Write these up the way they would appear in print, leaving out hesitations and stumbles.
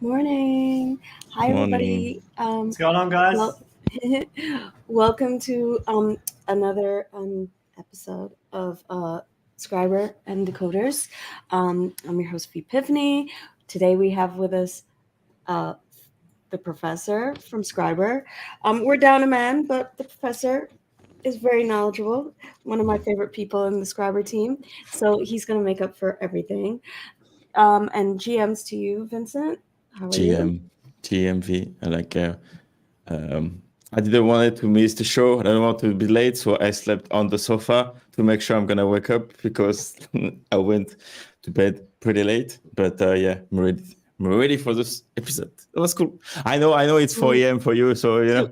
Morning. Hi, everybody. What's going on, guys? Welcome to another episode of Skribr and Decod3rs. I'm your host, Vpiphany. Today we have with us the professor from Skribr. We're down a man, but the professor is very knowledgeable. One of my favorite people in the Skribr team. So he's going to make up for everything. And GMs to you, Vincent. How are you? GMV. I didn't want to miss the show. I didn't want to be late, so I slept on the sofa to make sure I'm gonna wake up because I went to bed pretty late. But yeah, I'm ready for this episode. It was cool. I know it's 4 a.m. for you, so you know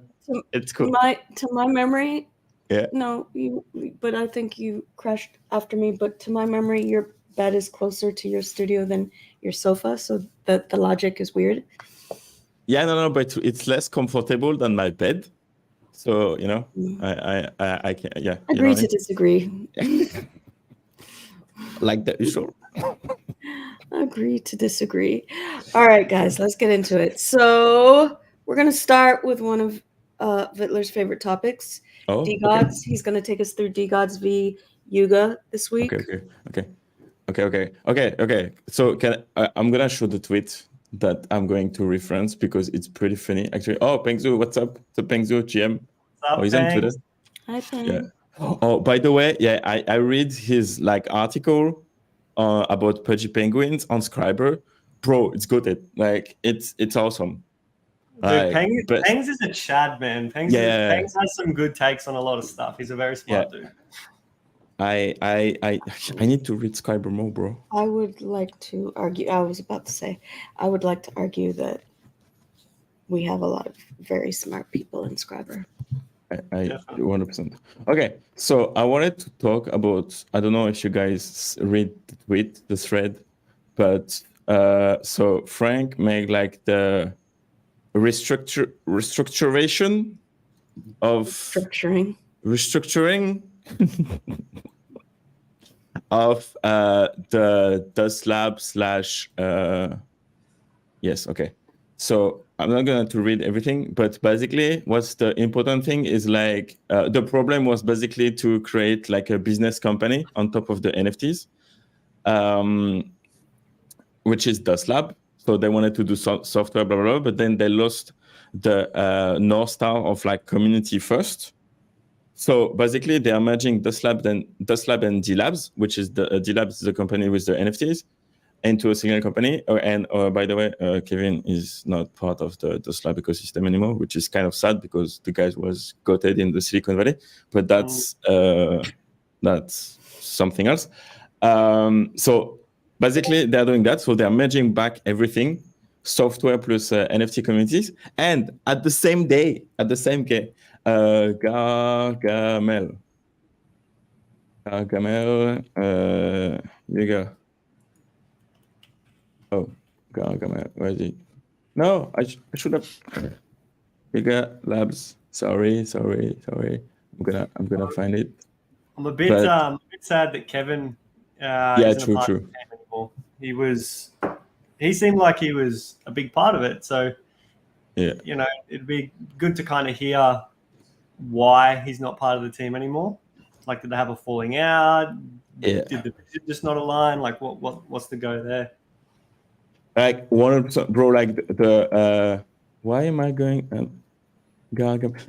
it's cool. To my memory, yeah. No, but I think you crashed after me. But to my memory, your bed is closer to your studio than your sofa, so the logic is weird. Yeah, no, but it's less comfortable than my bed. So, you know, I can, yeah. Agree to disagree. Like that, you sure? Agree to disagree. All right, guys, let's get into it. So we're going to start with one of Vittler's favorite topics, Degods. He's going to take us through Degods v. Yuga this week. Okay. So I'm going to show the tweet that I'm going to reference because it's pretty funny actually. Oh, Pengzu, what's up? So Pengzu, GM. What's up, he's on Twitter. Hi, Peng. Yeah. Oh, by the way, yeah, I read his article about pudgy penguins on Skribr. Bro, it's good. It's awesome. Dude, Pengs is a Chad, man. Pengs has some good takes on a lot of stuff. He's a very smart dude. I need to read Skribr more, bro. I would like to argue. I was about to say, I would like to argue that we have a lot of very smart people in Skribr. I 100%. Okay, so I wanted to talk about. I don't know if you guys read the tweet, the thread, but so Frank made the restructuring of the Dust Lab / yes, okay. So I'm not going to read everything, but basically what's the important thing is the problem was basically to create a business company on top of the NFTs, which is Dust Lab. So they wanted to do software, blah, blah, blah, but then they lost the North Star of community first. So basically, they are merging Dust Lab and D-Labs, which is D-Labs is the company with the NFTs, into a single company. And by the way, Kevin is not part of the Dust Lab ecosystem anymore, which is kind of sad because the guy was goated in the Silicon Valley. But that's something else. So basically, they're doing that. So they're merging back everything, software plus NFT communities, and at the same day, Gargamel, you go. Oh, Gargamel, where is he? No, I should have. Yuga Labs. Sorry. I'm gonna find it. I'm a bit sad that Kevin. True. Anymore. He seemed like he was a big part of it. So, yeah, you know, it'd be good to kind of hear why he's not part of the team anymore. Did they have a falling out? Yeah. Did the vision just not align? What's the go there? 100%, bro. Why am I going?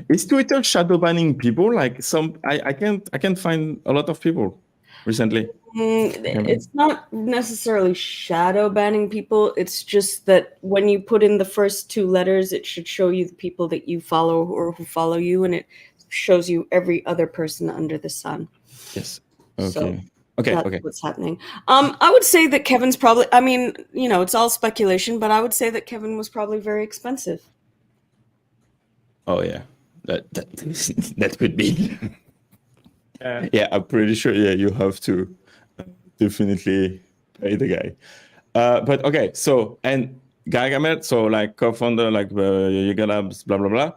Is Twitter shadow banning people? I can't find a lot of people recently. It's not necessarily shadow banning people. It's just that when you put in the first two letters, it should show you the people that you follow or who follow you, and it shows you every other person under the sun. Yes. Okay. So okay. What's happening? I would say that Kevin's probably. I mean, it's all speculation, but I would say that Kevin was probably very expensive. Oh yeah, that could be. Yeah, I'm pretty sure. Yeah, you have to definitely pay the guy. But okay, so and Gargamel, so co-founder, Yuga Labs, blah blah blah.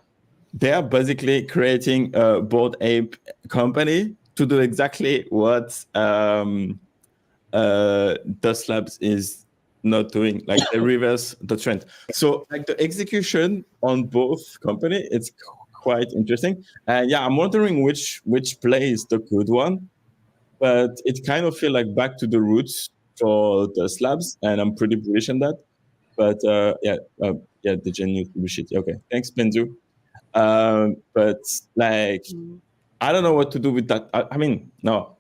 They are basically creating a Bored Ape company to do exactly what Dust Labs is not doing, like they reverse the trend. So like the execution on both company, it's quite interesting. And yeah, I'm wondering which play is the good one, but it kind of feel like back to the roots for the slabs, and I'm pretty bullish on that. But the gen news will be shitty. Okay, thanks, Benzu. But like, I don't know what to do with that. I mean, no,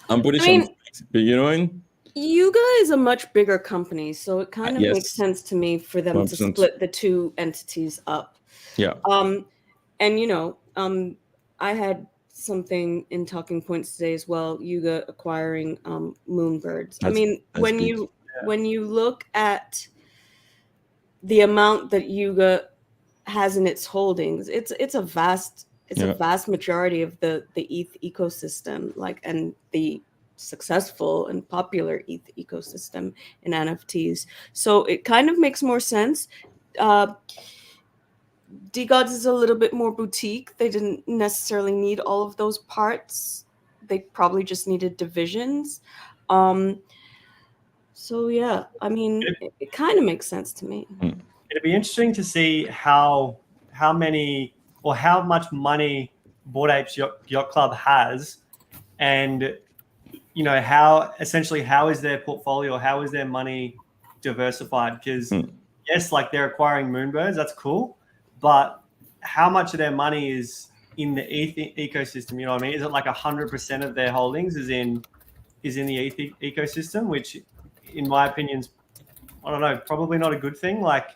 I'm bullish on, but you know what I mean? Yuga is a much bigger company, so it kind of makes sense to me for them 100%. To split the two entities up. Yeah. And you know, I had something in talking points today as well. Yuga acquiring Moonbirds. I mean, when you look at the amount that Yuga has in its holdings, it's a vast majority of the ETH ecosystem, like, and the successful and popular ETH ecosystem in NFTs. So it kind of makes more sense. Decod3rs is a little bit more boutique. They didn't necessarily need all of those parts. They probably just needed divisions. So yeah, I mean, it kind of makes sense to me. It'd be interesting to see how many or how much money Bored Apes Yacht Club has, and you know, how is their portfolio, how is their money diversified? Because yes, like they're acquiring Moonbirds, that's cool, but how much of their money is in the ETH ecosystem? You know what I mean? Is it like 100% of their holdings is in the ETH ecosystem, which in my opinion is, I don't know, probably not a good thing. Like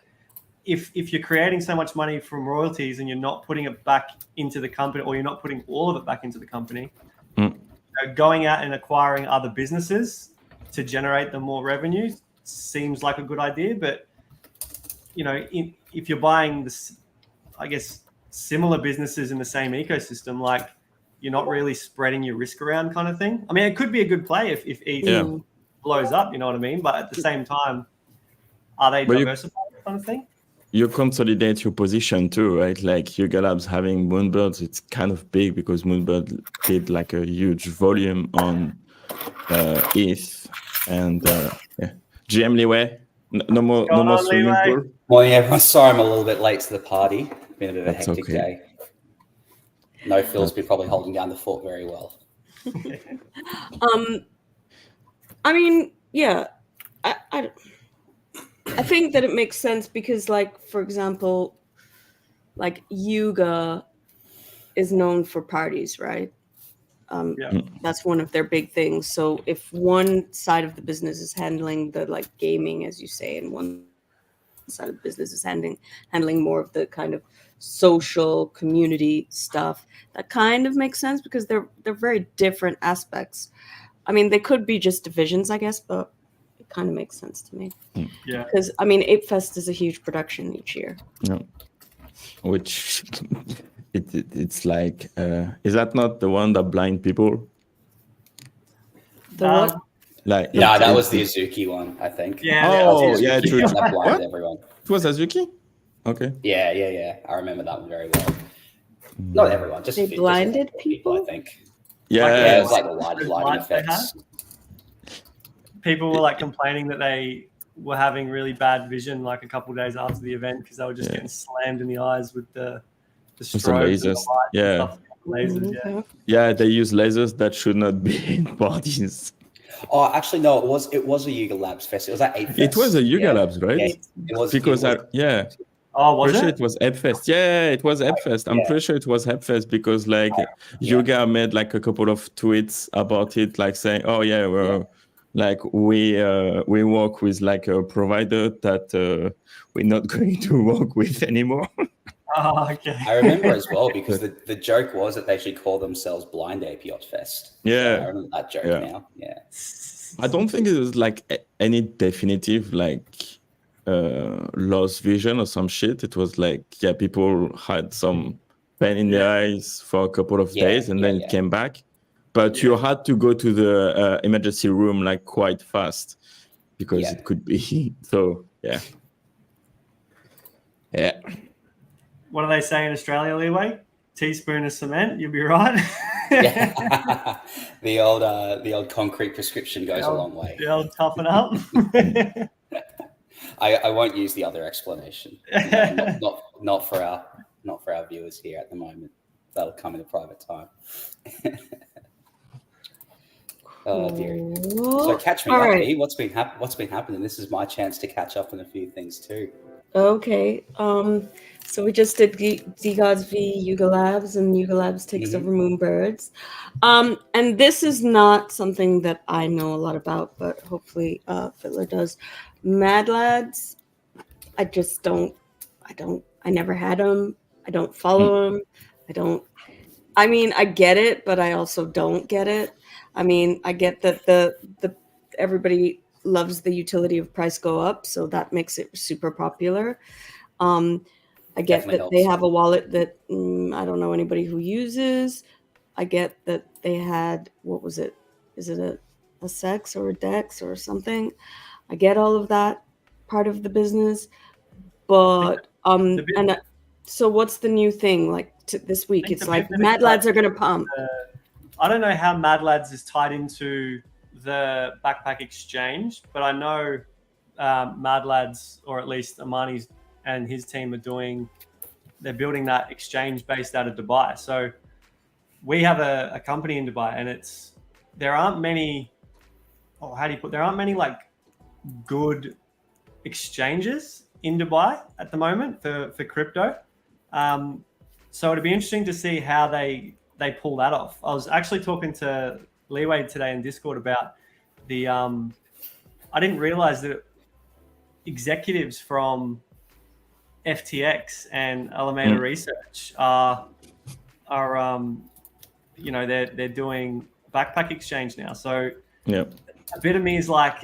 if you're creating so much money from royalties and you're not putting it back into the company, or you're not putting all of it back into the company, going out and acquiring other businesses to generate them more revenue seems like a good idea. But you know, if you're buying this, I guess, similar businesses in the same ecosystem, like you're not really spreading your risk around, kind of thing. I mean, it could be a good play if ETH blows up, you know what I mean? But at the same time, are they diversified, kind of thing? You consolidate your position too, right? Like Yuga Labs having Moonbirds, it's kind of big because Moonbird did like a huge volume on ETH, and GM Leeway, no more swimming pool. Well, yeah, sorry I'm a little bit late to the party. Been a bit of a hectic day. No, Phil's been probably holding down the fort very well. I mean, yeah, I think that it makes sense because, like, for example, like Yuga is known for parties, right? That's one of their big things. So if one side of the business is handling the like gaming, as you say, and one side of the business is handling more of the kind of social community stuff, that kind of makes sense because they're very different aspects. I mean, they could be just divisions, I guess, but it kind of makes sense to me. Yeah. Because I mean, Ape Fest is a huge production each year. Yeah. Which it's like, is that not the one that blind people? The what? Like that was the Azuki one, I think. Yeah. Oh, yeah, true. That blinded everyone. It was Azuki? Okay. Yeah. I remember that one very well. Not everyone, just they blinded people, I think. Yeah, it was like lighting effects. People were like complaining that they were having really bad vision like a couple of days after the event because they were just getting slammed in the eyes with the strobes and the lights and stuff. Yeah, they use lasers that should not be in parties. Oh, actually, no, it was a Yuga Labs fest. It was at Ape Fest. It was a Yuga Labs, right? Yeah, it was because Oh, was it? It was Ape Fest. Yeah, it was Ape Fest. I'm pretty sure it was Ape Fest because like Yuga made like a couple of tweets about it, like saying, "Oh yeah, like we work with like a provider that we're not going to work with anymore." Oh, okay. I remember as well because the joke was that they should call themselves Blind Ape Yacht Fest. Yeah, so I remember that joke now. Yeah, I don't think it was like any definitive like lost vision or some shit. It was like people had some pain in their eyes for a couple of days and then it came back. But you had to go to the emergency room like quite fast because it could be. So yeah. What do they say in Australia, Leeway? teaspoon of cement, you'll be right. Yeah. the old concrete prescription goes a long way. The old toughen up. I won't use the other explanation. No, not for our viewers here at the moment. That'll come in a private time. Oh dear. So catch me up, right. E. What's been happening? This is my chance to catch up on a few things too. Okay. So we just did Decods v Yuga Labs, and Yuga Labs takes over Moonbirds. And this is not something that I know a lot about, but hopefully Fiddler does. MadLads, I never had them. I don't follow them. I mean, I get it, but I also don't get it. I mean, I get that the everybody loves the utility of price go up, so that makes it super popular. I get Definitely that they helps. have a wallet that I don't know anybody who uses. I get that they had, what was it? Is it a sex or a dex or something? I get all of that part of the business, but so what's the new thing like this week? It's like MadLads are gonna pump. I don't know how MadLads is tied into the backpack exchange, but I know MadLads, or at least Amani's and his team they're building that exchange based out of Dubai. So we have a company in Dubai, and there aren't many like good exchanges in Dubai at the moment for crypto. So it'd be interesting to see how they pull that off. I was actually talking to Leeway today in Discord about I didn't realize that executives from FTX and Alameda Research are they're doing backpack exchange now. So a bit of me is like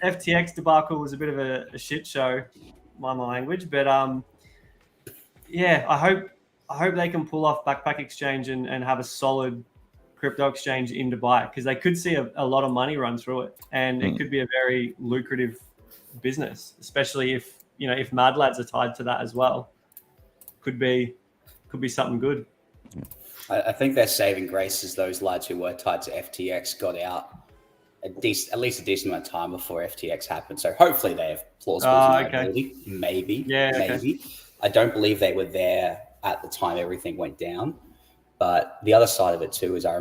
FTX debacle was a bit of a shit show, mind my language, but I hope they can pull off backpack exchange and have a solid crypto exchange in Dubai, because they could see a lot of money run through it, and it could be a very lucrative business, especially if MadLads are tied to that as well. Could be something good. I think their saving grace is those lads who were tied to FTX got out at least a decent amount of time before FTX happened. So hopefully they have plausible deniability. Maybe. Maybe. I don't believe they were there at the time everything went down. But the other side of it too is, I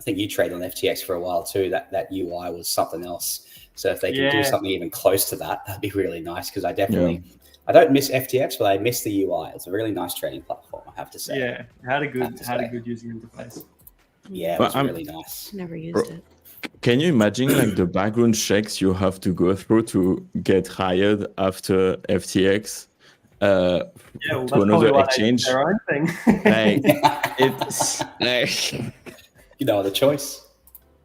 think you traded on FTX for a while too. That UI was something else. So if they can do something even close to that, that'd be really nice. Because I don't miss FTX, but I miss the UI. It's a really nice trading platform, I have to say. Yeah, had a good user interface. Yeah, it was really nice. Never used it. Can you imagine like the background checks you have to go through to get hired after FTX? To another exchange. Their own thing. Like, it's like the choice.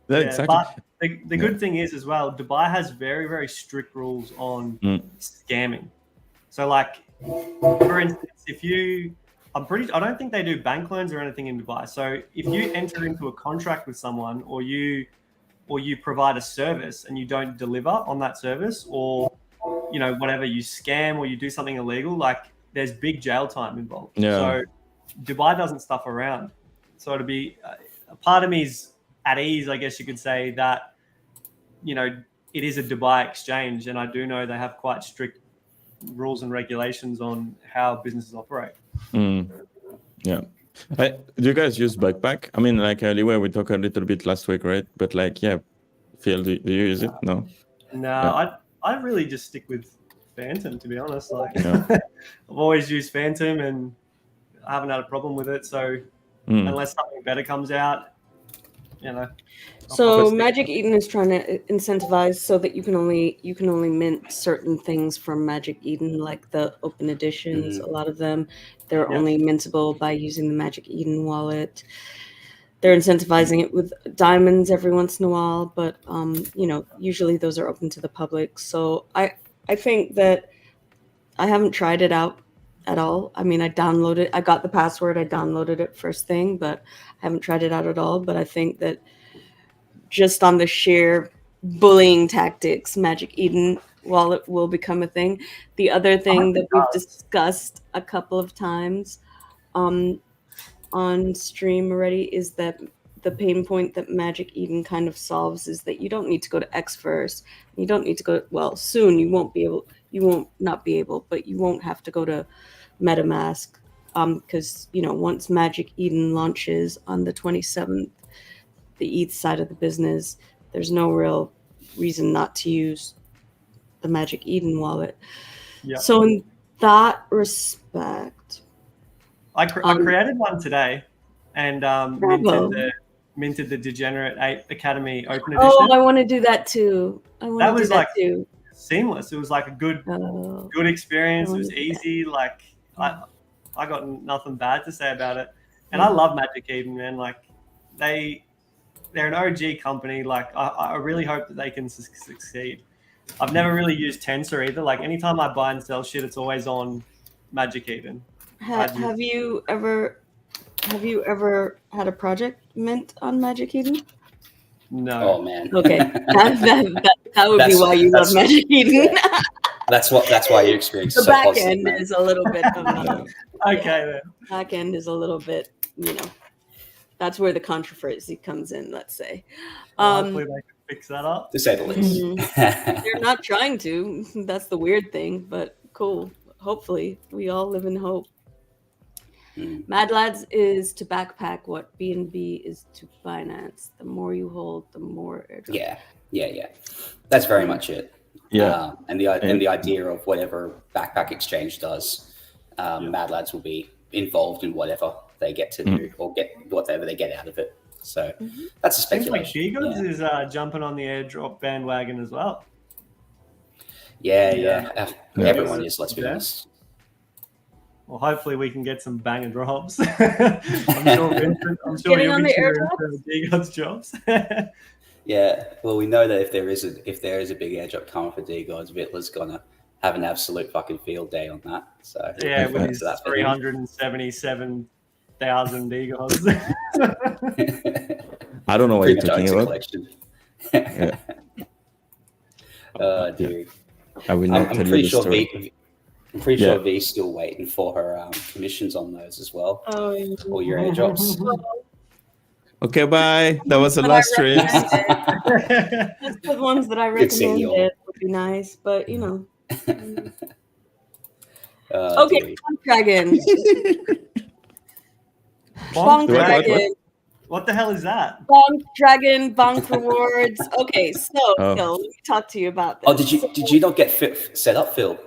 Exactly. But the good thing is as well, Dubai has very, very strict rules on scamming. So like, for instance, I don't think they do bank loans or anything in Dubai. So if you enter into a contract with someone, or you provide a service and you don't deliver on that service, or whatever, you scam or you do something illegal, like there's big jail time involved. Yeah. So Dubai doesn't stuff around. So it'd be a part of me's at ease, I guess you could say, that it is a Dubai exchange, and I do know they have quite strict rules and regulations on how businesses operate. Yeah. Do you guys use Backpack? I mean, like Leeway, we talked a little bit last week, right? But Phil, do you use it? No. I really just stick with Phantom, to be honest. I've always used Phantom, and I haven't had a problem with it. So unless something better comes out, So Magic Eden is trying to incentivize so that you can only mint certain things from Magic Eden, like the open editions. A lot of them, they're only mintable by using the Magic Eden wallet. They're incentivizing it with diamonds every once in a while, but usually those are open to the public. So I think that I haven't tried it out at all. I mean, I got the password, I downloaded it first thing, but I haven't tried it out at all. But I think that just on the sheer bullying tactics, Magic Eden wallet will become a thing. The other thing that we've discussed a couple of times on stream already is that the pain point that Magic Eden kind of solves is that you don't need to go to X first. You don't need to go, well, soon you won't not be able, but you won't have to go to MetaMask because, once Magic Eden launches on the 27th, the ETH side of the business, there's no real reason not to use the Magic Eden wallet. Yep. So in that respect, I created one today and minted the Degenerate 8 Academy Open Edition. Oh, I want to do that too. That was seamless. It was like a good experience. It was easy. Like I got nothing bad to say about it. And I love Magic Eden, man. Like they're an OG company. Like I really hope that they can succeed. I've never really used Tensor either. Like anytime I buy and sell shit, it's always on Magic Eden. Have you ever had a project mint on Magic Eden? No. Oh man. Okay, that would be why you love Magic Eden. Yeah. That's why you experience the so back positive, end man. is a little bit of okay then. Back end is a little bit, that's where the controversy comes in, let's say. Hopefully they can fix that up. To say the least. They're not trying to. That's the weird thing, but cool. Hopefully, we all live in hope. MadLads is to backpack what BNB is to Binance. The more you hold, the more airdrop. Yeah. That's very much it. Yeah. And the idea of whatever backpack exchange does, MadLads will be involved in whatever they get to do or get whatever they get out of it. So that's a speculation. Seems like Decod3rs is jumping on the airdrop bandwagon as well. Yeah. Everyone is, let's be honest. Well, hopefully we can get some banger drops. I'm sure Getting you'll on be the sharing Decod's jobs. Yeah, well, we know that if there is a big airdrop coming for Decod's, Vittler's gonna have an absolute fucking field day on that. So yeah, with his 377,000 Decods. I don't know what you're talking about. Yeah. Dude. I will not tell you the story. I'm pretty sure V's still waiting for her commissions on those as well. Oh, yeah. All your airdrops. Okay, bye. That was the last stream. Just the ones that I recommended would be nice, but Okay, Bonk Dragon. Bonk Dragon. What the hell is that? Bonk Dragon, Bonk Rewards. Okay, so Phil, let me talk to you about this. Oh, did you not get set up, Phil?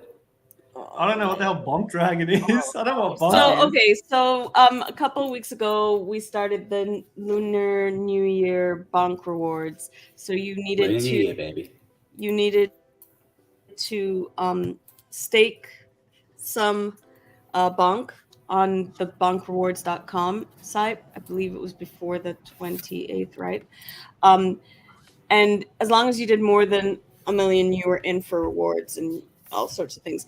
I don't know what the hell Bonk Dragon is. I don't know what Bonk is. Okay, so a couple of weeks ago, we started the Lunar New Year Bonk Rewards. So you needed Lunar New Year, baby. You needed to stake some bonk on the bonkrewards.com site. I believe it was before the 28th, right? And as long as you did more than 1 million, you were in for rewards and all sorts of things.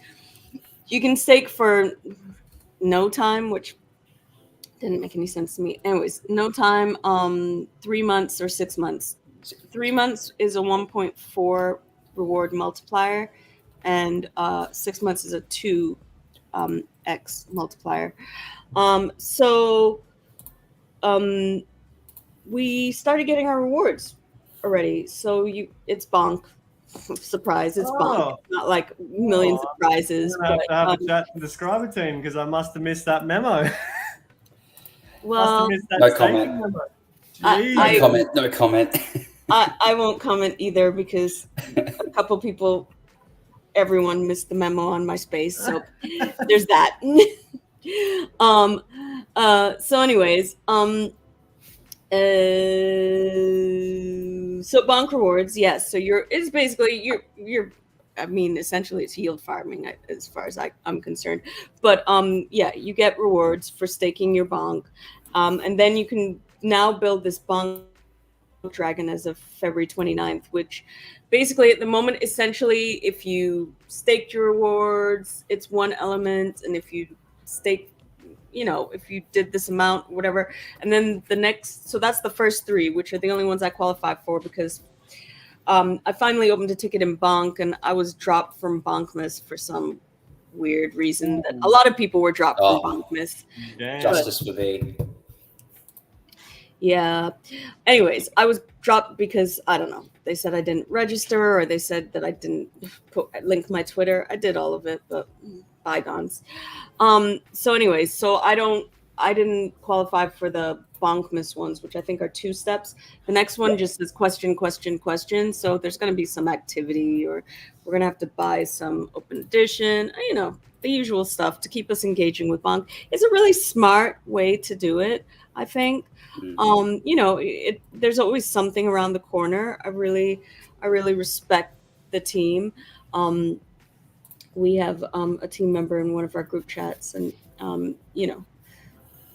You can stake for no time, which didn't make any sense to me. Anyways, no time, 3 months or 6 months. 3 months is a 1.4 reward multiplier, and 6 months is a 2x multiplier. We started getting our rewards already. So it's bonk. Surprise, it's bonk. Not like millions of prizes. I'm gonna have to have a chat to the Skribr team because I must have missed that memo. Well, no comment. No comment. I won't comment either because a couple people, everyone missed the memo on my space, so there's that. So anyways, so bonk rewards, yes. So it's basically I mean, essentially it's yield farming as far as I'm concerned. But you get rewards for staking your bonk. And then you can now build this bonk dragon as of February 29th, which basically at the moment, essentially, if you staked your rewards, it's one element. And if you stake, if you did this amount, whatever, and then the next, so that's the first three, which are the only ones I qualify for because I finally opened a ticket in Bonk, and I was dropped from Bonkmas for some weird reason that a lot of people were dropped from Bonkmas. Justice for thee. Yeah. Anyways, I was dropped because I don't know. They said I didn't register, or they said that I didn't link my Twitter. I did all of it, but bygones. So anyways, so I didn't qualify for the Bonkmas ones, which I think are 2 steps. The next one just says question, question, question. So there's going to be some activity, or we're going to have to buy some open edition, you know, the usual stuff to keep us engaging with Bonk. It's a really smart way to do it, I think. You know, there's always something around the corner. I really respect the team. We have a team member in one of our group chats, and you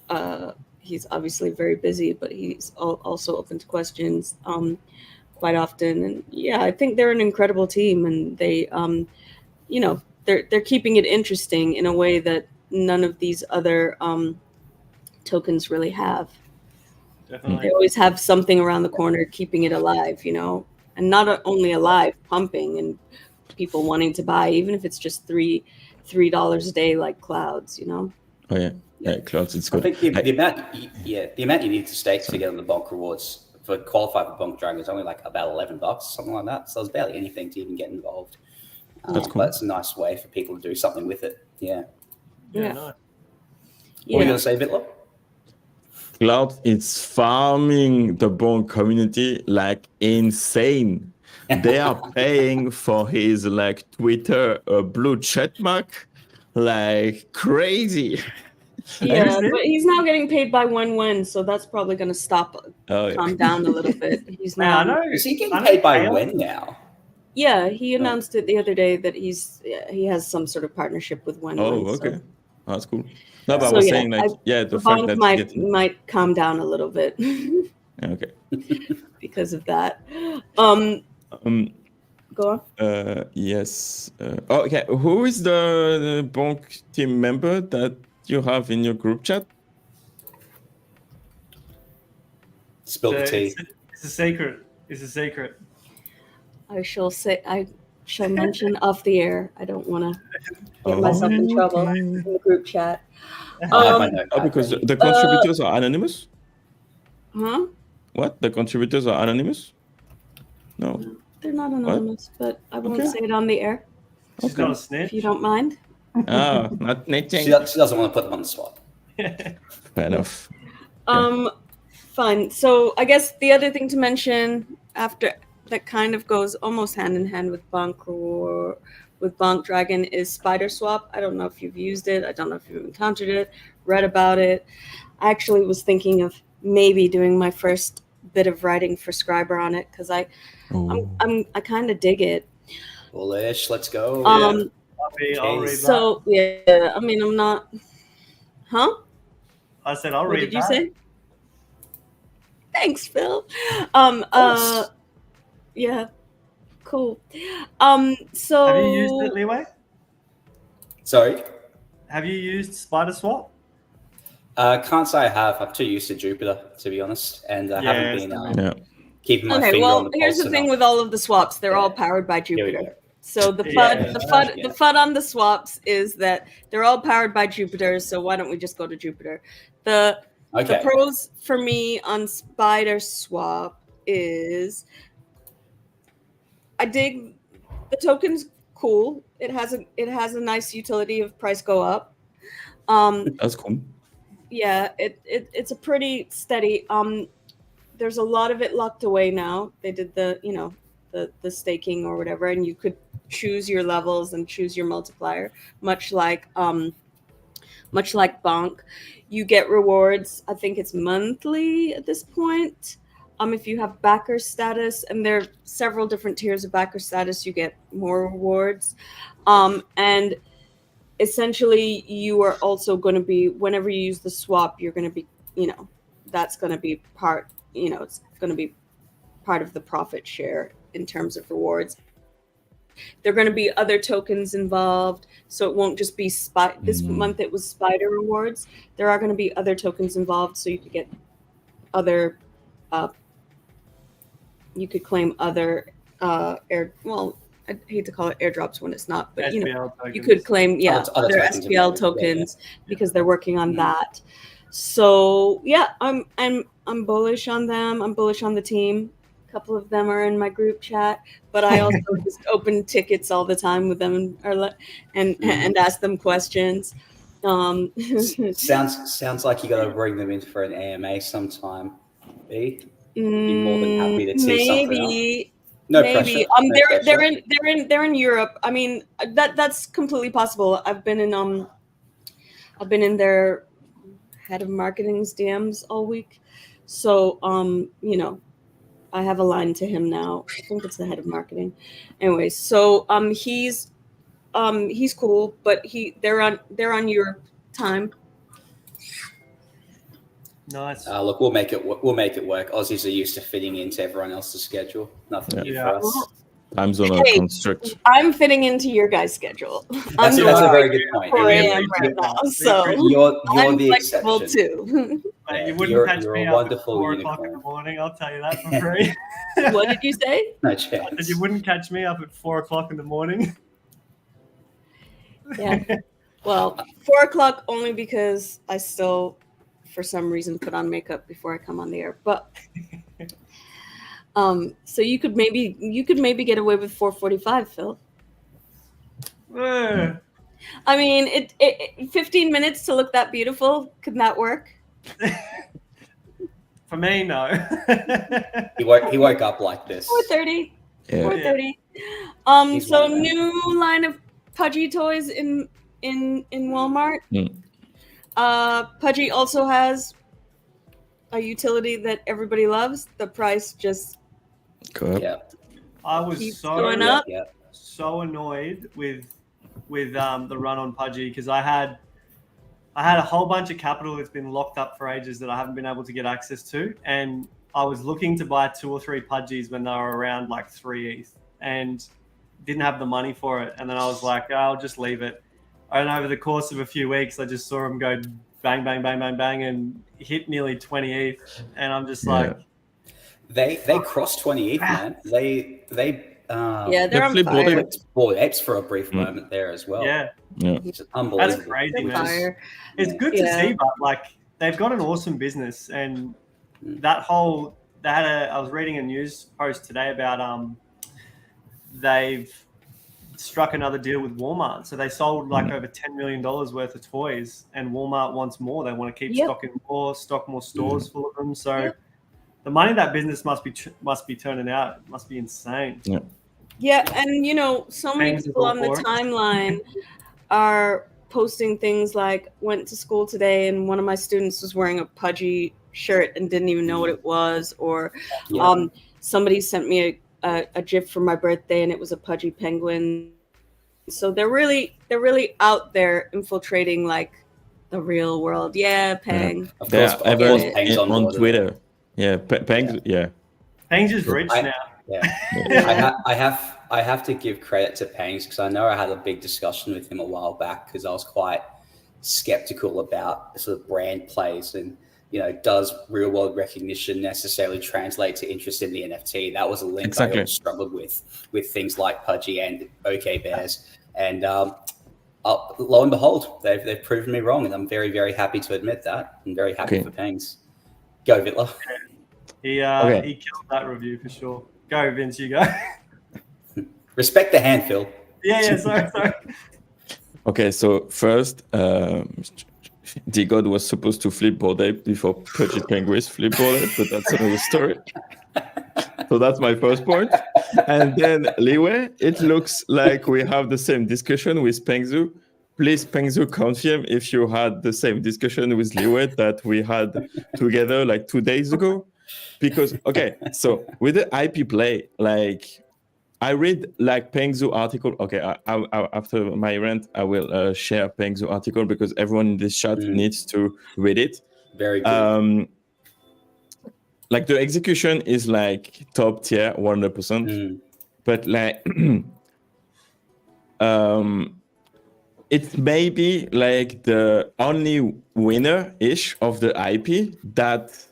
know, he's obviously very busy, but he's also open to questions quite often. And yeah, I think they're an incredible team, and they, you know, they're keeping it interesting in a way that none of these other tokens really have. Definitely. They always have something around the corner keeping it alive, you know, and not only alive, pumping and people wanting to buy, even if it's just $3 a day, like Clouds, you know. Oh yeah, Clouds, it's good. I think the amount you need to stake to get on the Bonk rewards for qualify for Bonk Dragon is only like about $11, something like that. So there's barely anything to even get involved. That's cool. But it's a nice way for people to do something with it. Yeah. Yeah. Nice. What were you going to say, Bitler? Cloud is farming the Bonk community like insane. They are paying for his like Twitter blue check mark like crazy. Yeah, but he's now getting paid by Wen, so that's probably going to stop, calm down a little bit. He's now. I know. Is he getting paid by when now? Yeah, he announced it the other day that he has some sort of partnership with Wen. Oh, okay, so. That's cool. No, but I was saying like, the fact that might calm down a little bit. Okay. Because of that. Go on. Yes. Okay. Who is the Bonk team member that you have in your group chat? Spill the tea. It's a secret. It's a secret. I shall mention off the air. I don't want to get myself in trouble in the group chat. Because the contributors are anonymous? Huh? What? The contributors are anonymous? No. They're not anonymous, but I won't say it on the air. She's not a snitch. If you don't mind. Not snitching. She doesn't want to put them on the spot. Fair enough. Fine. So I guess the other thing to mention after that kind of goes almost hand in hand with Bonk or with Bonk Dragon is Spider Swap. I don't know if you've used it. I don't know if you've encountered it, read about it. I actually was thinking of maybe doing my first bit of writing for Skribr on it because I kind of dig it. Bullish, let's go. I'll read so that. Yeah, I mean I'm not. Huh? I said I'll read. What did you that. say? Thanks, Phil. Yeah, cool. So have you used it, Leeway? Sorry. Have you used Spider Swap? Can't say I have. I'm too used to Jupiter, to be honest, and I haven't been keeping my finger on the pulse. Here's the thing with all of the swaps: they're all powered by Jupiter. So the FUD on the swaps is that they're all powered by Jupiter. So why don't we just go to Jupiter? The pros for me on Spider Swap is I dig the token's cool. It has a nice utility of price go up. That's cool. Yeah, it's a pretty steady. There's a lot of it locked away now. They did the staking or whatever, and you could choose your levels and choose your multiplier, much like Bonk. You get rewards. I think it's monthly at this point. If you have backer status, and there are several different tiers of backer status, you get more rewards. And essentially, you are also going to be, whenever you use the swap, you're going to be, that's going to be part, it's going to be part of the profit share in terms of rewards. There are going to be other tokens involved, so it won't just be this month it was Spider rewards. There are going to be other tokens involved, so you could get other you could claim other I hate to call it airdrops when it's not, but SPL you could claim other other tokens SPL available. tokens because they're working on Mhm. that. So yeah, I'm bullish on them. I'm bullish on the team. A couple of them are in my group chat, but I also just open tickets all the time with them and ask them questions. Sounds like you got to bring them in for an AMA sometime. Be more than happy to tee something up. No pressure. They're in Europe. I mean, that's completely possible. I've been in their head of marketing's DMs all week, so I have a line to him now. I think it's the head of marketing. Anyway, so he's cool, but they're on Europe time. Nice. Look, we'll make it work. Aussies are used to fitting into everyone else's schedule. Nothing new for us. Time zone construct. I'm fitting into your guys' schedule. That's a very good point. 4 a.m. right now, so you're I'm the flexible exception too. Yeah, you wouldn't catch you're me a up at wonderful 4 unicorn. o'clock in the morning. I'll tell you that for free. What did you say? No I chance. said you wouldn't catch me up at 4 o'clock in the morning. Yeah. Well, 4 o'clock only because I still, for some reason, put on makeup before I come on the air. But so you could maybe get away with 4:45, Phil. I mean, it 15 minutes to look that beautiful. Could that work? For me, no. He woke up like this. 4:30. Yeah. 4:30. He's So one man. new line of Pudgy toys in Walmart. Pudgy also has a utility that everybody loves. The price just Yeah. I was keeps so going up. Yeah. so annoyed with the run on Pudgy because I had a whole bunch of capital that's been locked up for ages that I haven't been able to get access to, and I was looking to buy 2 or 3 Pudgies when they were around like 3 ETH and didn't have the money for it, and then I was like, I'll just leave it. And over the course of a few weeks, I just saw them go bang, bang, bang, bang, bang, and hit nearly 20 ETH, and I'm just like, they crossed 20 ETH, man. They They're on fire. bought apes for a brief moment there as well. yeah, It's unbelievable. that's crazy, They're man. fire. It's good to see, but like they've got an awesome business, and I was reading a news post today about they've struck another deal with Walmart, so they sold like over $10 million worth of toys, and Walmart wants more. They want to keep stock more stores full of them. So the money that business must be turning out must be insane. Yeah, and so many people on the timeline are posting things like, went to school today and one of my students was wearing a Pudgy shirt and didn't even know what it was, or somebody sent me a GIF for my birthday and it was a Pudgy penguin. So they're really out there infiltrating like the real world. Yeah, Pang. Of course, Pang's on Twitter. Yeah, Pang's Pang's just rich now. Yeah. I have to give credit to Pangs because I know I had a big discussion with him a while back because I was quite skeptical about sort of brand plays and, does real world recognition necessarily translate to interest in the NFT? That was a link I always struggled with things like Pudgy and OK Bears. And lo and behold, they've proven me wrong. And I'm very, very happy to admit that. I'm very happy for Pangs. Go, Vittler. He killed that review for sure. Go, Vince, you go. Respect the hand, Phil. Yeah, sorry. Okay, so first, Decod was supposed to flip Bored Ape before Pudgy Penguins flip Bored Ape, but that's another story. So that's my first point. And then Leeway, it looks like we have the same discussion with Pengzu. Please, Pengzu, confirm if you had the same discussion with Leeway that we had together like 2 days ago. Because, so with the IP play, I read Pengzu article. Okay, I after my rant, I will share Pengzu article because everyone in this chat needs to read it. Very good. The execution is top tier, 100%. But it may be the only winner-ish of the IP that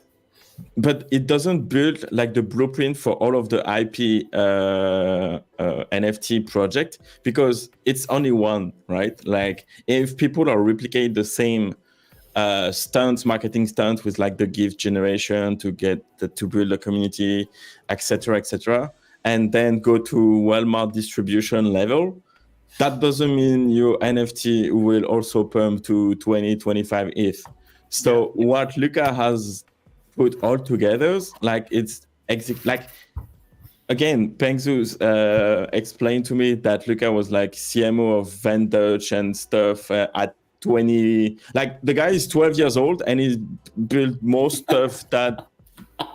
but it doesn't build like the blueprint for all of the IP NFT project, because it's only one, right? Like if people are replicate the same marketing stunts with like the gift generation to build a community, etc., and then go to Walmart distribution level, that doesn't mean your NFT will also pump to 20-25 ETH. So what Luca has put all together, like it's like, again, Pengzu's explained to me that Luca was like CMO of Vendage and stuff at 20. Like the guy is 12 years old and he's built more stuff that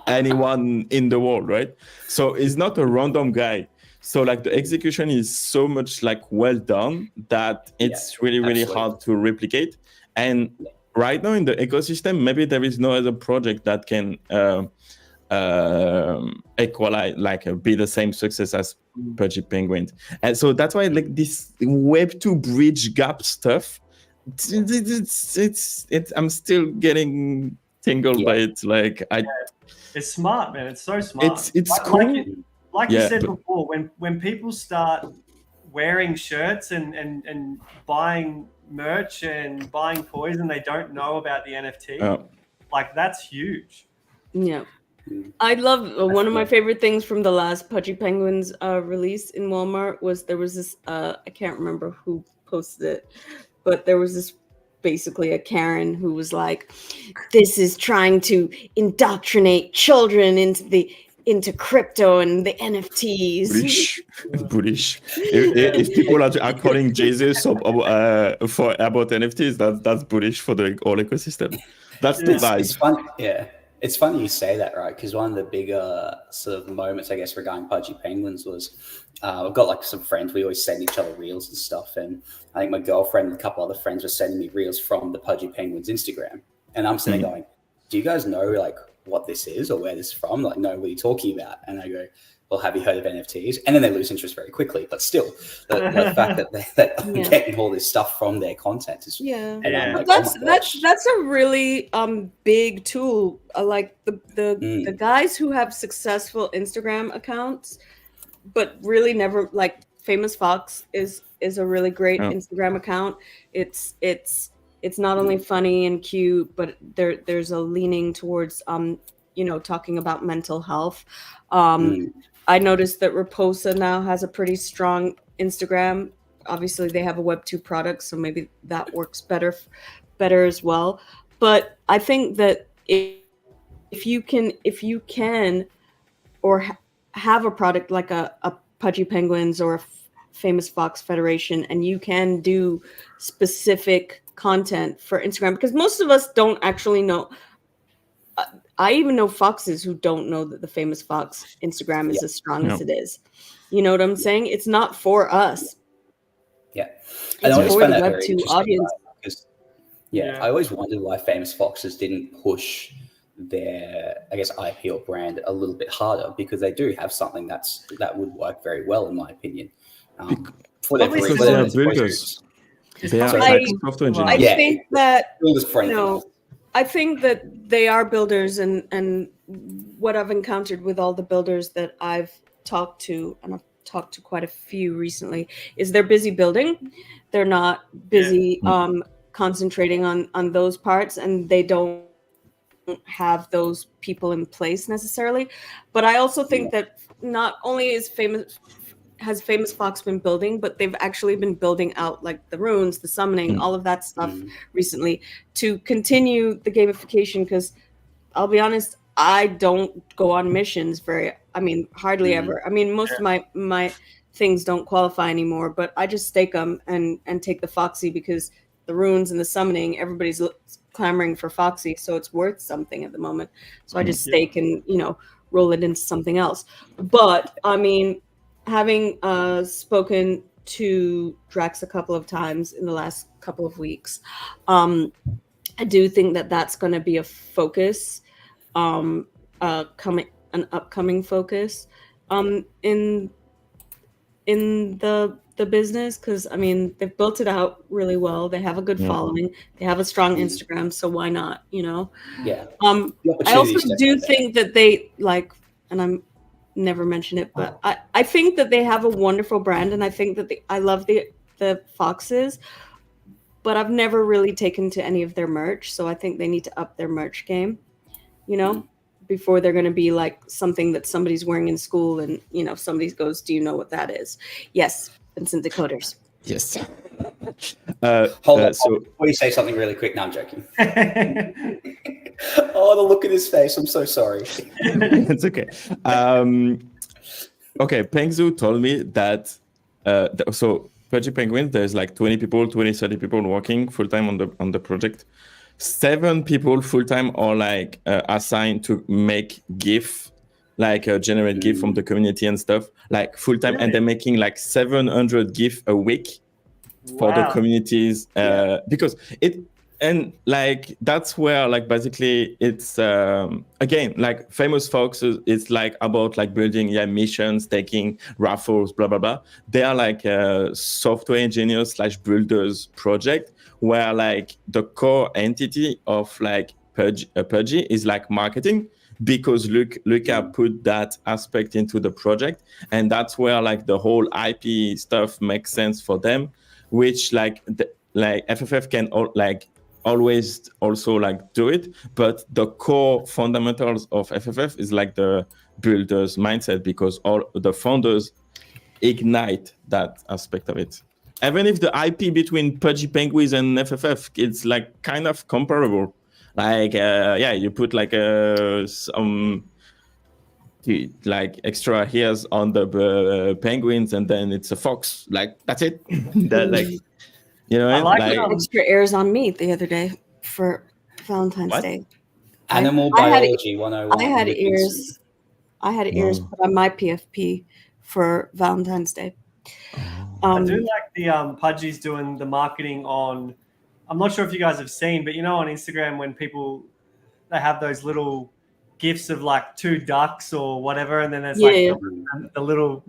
anyone in the world, right? So he's not a random guy. So like the execution is so much like well done that it's really hard to replicate. And right now in the ecosystem, maybe there is no other project that can equalize, like be the same success as Pudgy Penguins. And so that's why like this Web2 bridge gap stuff, it's I'm still getting tingled by it. Like it's smart, man. It's so smart. It's cool. Like you said before, when people start wearing shirts and buying merch and buying toys and they don't know about the NFT, like that's huge. Yeah. I love one of my favorite things from the last Pudgy Penguins release in Walmart was there was this I can't remember who posted it, but there was this basically a Karen who was like, this is trying to indoctrinate children into crypto and the NFTs. Bullish. If people are calling Jesus for about NFTs, that's bullish for the whole ecosystem. That's the vibe. It's fun. Yeah. It's funny you say that, right? Because one of the bigger sort of moments, I guess, regarding Pudgy Penguins was I've got like some friends. We always send each other reels and stuff. And I think my girlfriend and a couple other friends were sending me reels from the Pudgy Penguins Instagram. And I'm sitting there going, do you guys know like what this is or where this is from? Like, no, what are you talking about? And I go, well, have you heard of NFTs? And then they lose interest very quickly. But still, the fact that they're getting all this stuff from their content is like, that's a really big tool. Like the guys who have successful Instagram accounts, but really never, like Famous Fox is a really great Instagram account. It's not only funny and cute, but there's a leaning towards talking about mental health. I noticed that Raposa now has a pretty strong Instagram. Obviously, they have a Web2 product, so maybe that works better as well. But I think that if you can, or have a product like a Pudgy Penguins or a Famous Fox Federation, and you can do specific content for Instagram, because most of us don't actually know. I even know foxes who don't know that the Famous Fox Instagram is as strong as it is. You know what I'm saying? It's not for us. Yeah. It's for the Web2 audience. Because, I always wondered why Famous Foxes didn't push their, I guess, IP or brand a little bit harder, because they do have something that would work very well, in my opinion. For their builders. They are like software engineers. I think that I think that they are builders, and what I've encountered with all the builders that I've talked to, and I've talked to quite a few recently, is they're busy building. They're not busy concentrating on those parts, and they don't have those people in place necessarily. But I also think that not only has Famous Fox been building, but they've actually been building out like the runes, the summoning, all of that stuff recently to continue the gamification. Because I'll be honest, I don't go on missions hardly ever. I mean, most of my things don't qualify anymore, but I just stake them and take the Foxy, because the runes and the summoning, everybody's clamoring for Foxy, so it's worth something at the moment. So I just stake and roll it into something else. But I mean, having spoken to Drax a couple of times in the last couple of weeks, I do think that that's going to be a focus, an upcoming focus in the the business because I mean they've built it out really well. They have a good following. They have a strong Instagram, so why not? You know. Yeah. I also do think that they like, and I'm never mention it, but I think that they have a wonderful brand, and I think that I love the foxes, but I've never really taken to any of their merch, so I think they need to up their merch game, you know, before they're going to be like something that somebody's wearing in school and, you know, somebody goes, do you know what that is? Yes, Vincent Decod3rs. Yes. Hold on. So, before you say something really quick, no, I'm joking. Oh, the look at his face. I'm so sorry. It's okay. Okay, Pengzu told me that, so Pudgy Penguins, there's like 20 people, 30 people working full-time on the project. 7 people full-time are like assigned to make GIF, like generate GIF from the community and stuff, like full-time. Really? And they're making like 700 GIF a week for the communities because it, and like that's where like basically it's again like Famous Foxes, it's like about like building missions, taking raffles, blah blah blah. They are like software engineers / builders project where like the core entity of like Pudgy is like marketing, because Luca put that aspect into the project, and that's where like the whole IP stuff makes sense for them, which like FFF can always also like do it, but the core fundamentals of FFF is like the builders mindset, because all the founders ignite that aspect of it. Even if the IP between Pudgy Penguins and FFF, it's like kind of comparable. Like you put like some like extra hairs on the penguins, and then it's a fox. Like that's it. That like. You know, I like extra ears on me the other day for Valentine's Day. Animal biology 101. I had ears. I had ears put on my PFP for Valentine's Day. I do like the Pudgies doing the marketing on. I'm not sure if you guys have seen, but you know, on Instagram when they have those little gifs of like 2 ducks or whatever, and then there's like the little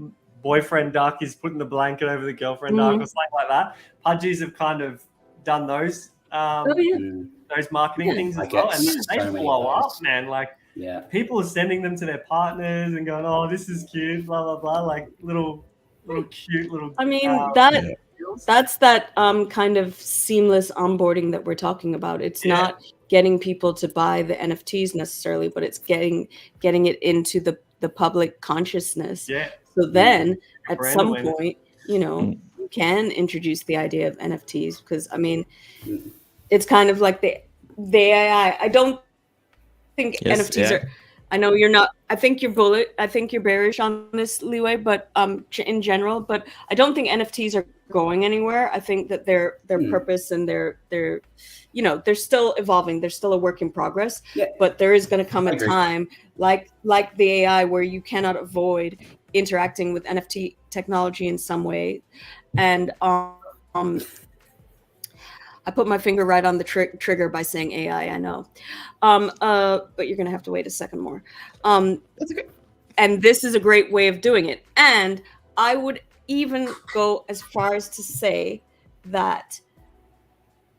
boyfriend duck is putting the blanket over the girlfriend duck or something like that. Pudgies have kind of done those those marketing things as well, and they blow up, man. Like people are sending them to their partners and going, "Oh, this is cute," blah blah blah, like little cute little. I mean that's that kind of seamless onboarding that we're talking about. It's not getting people to buy the NFTs necessarily, but it's getting it into the public consciousness. Yeah. So then at some point, you know, you can introduce the idea of NFTs, because I mean, it's kind of like the AI. I don't think NFTs are, I know you're not, I think you're bearish on this, Leeway, but in general, but I don't think NFTs are going anywhere. I think that their purpose and their you know, they're still evolving. They're still a work in progress, but there is going to come a time like the AI where you cannot avoid interacting with NFT technology in some way. And I put my finger right on the trigger by saying AI, I know. But you're going to have to wait a second more. That's okay. And this is a great way of doing it. And I would even go as far as to say that,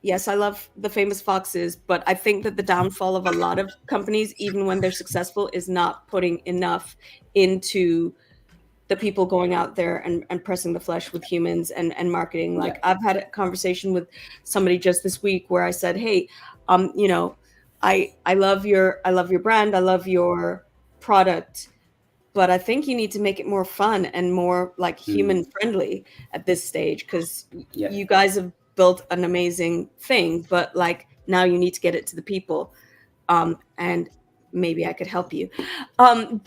yes, I love the Famous Foxes, but I think that the downfall of a lot of companies, even when they're successful, is not putting enough into the people going out there and pressing the flesh with humans and marketing. Like I've had a conversation with somebody just this week where I said, hey, you know, I love your brand. I love your product, but I think you need to make it more fun and more like human friendly at this stage. Cause you guys have built an amazing thing, but like now you need to get it to the people. And maybe I could help you. And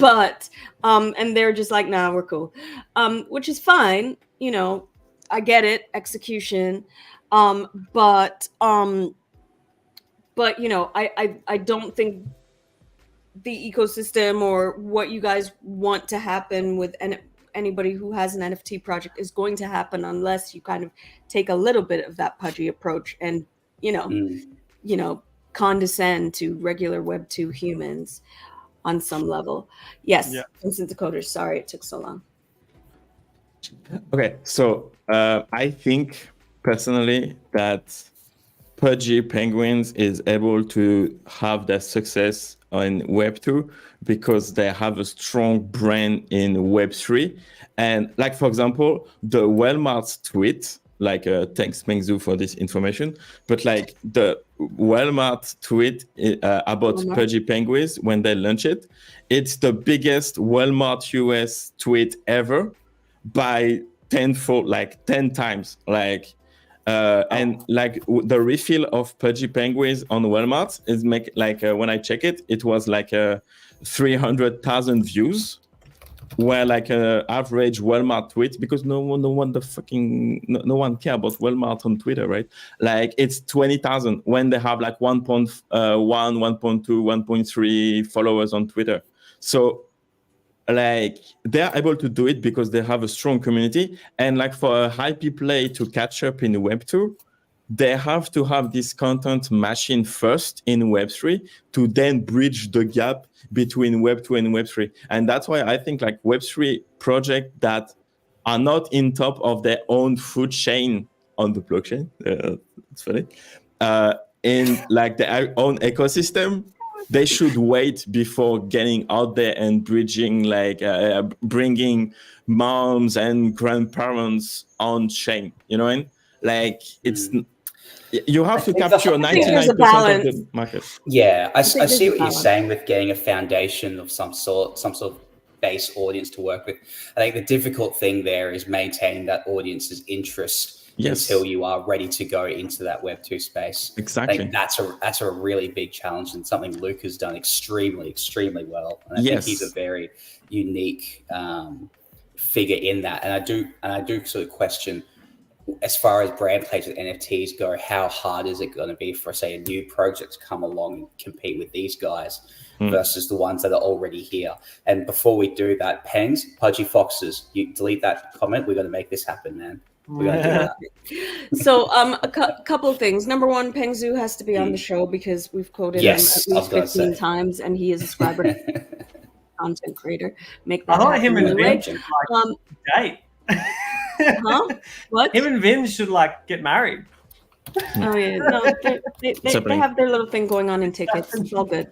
they're just like, nah, we're cool. Which is fine. You know, I get it, execution. But you know, I don't think the ecosystem or what you guys want to happen with anybody who has an NFT project is going to happen unless you kind of take a little bit of that pudgy approach and, you know, condescend to regular Web 2 humans on some level. Yes, Vincent Decod3rs, sorry it took so long. Okay, so I think personally that Pudgy Penguins is able to have their success in Web2 because they have a strong brand in Web3. And like, for example, the Walmart's tweet, like thanks Mengzu for this information, but like the Walmart tweet about Pudgy Penguins when they launch it, it's the biggest Walmart US tweet ever by tenfold, like 10 times. Like, and like the refill of Pudgy Penguins on Walmart is when I check it, it was like 300,000 views, where like an average Walmart tweet, because no one care about Walmart on Twitter, right? Like it's 20,000 when they have like 1.1, 1.2, 1.3 followers on Twitter. So like they're able to do it because they have a strong community. And like for a hype play to catch up in Web2, they have to have this content machine first in Web3 to then bridge the gap between Web2 and Web3. And that's why I think like Web3 projects that are not in top of their own food chain on the blockchain, it's funny, in like their own ecosystem, they should wait before getting out there and bridging, like bringing moms and grandparents on chain. You know what I mean? Like it's you have to capture 99% of the market. Yeah, I see what you're saying with getting a foundation of some sort of base audience to work with. I think the difficult thing there is maintaining that audience's interest. Yes. Until you are ready to go into that Web2 space. Exactly. I think that's a really big challenge and something Luke has done extremely well. And I think he's a very unique figure in that. And I do sort of question, as far as brand plays with NFTs go, how hard is it going to be for, say, a new project to come along and compete with these guys versus the ones that are already here? And before we do that, Pengs, Pudgy Foxes, you delete that comment. We're going to make this happen, man. We're going to do that. So a couple of things. Number one, Pengzu has to be on the show because we've quoted him at least 15 times, and he is a Skribr content creator. Make that happen. Him and Vin should date. Huh? What? Him and Vin should like get married. Oh yeah, no, they have their little thing going on in tickets. It's all good.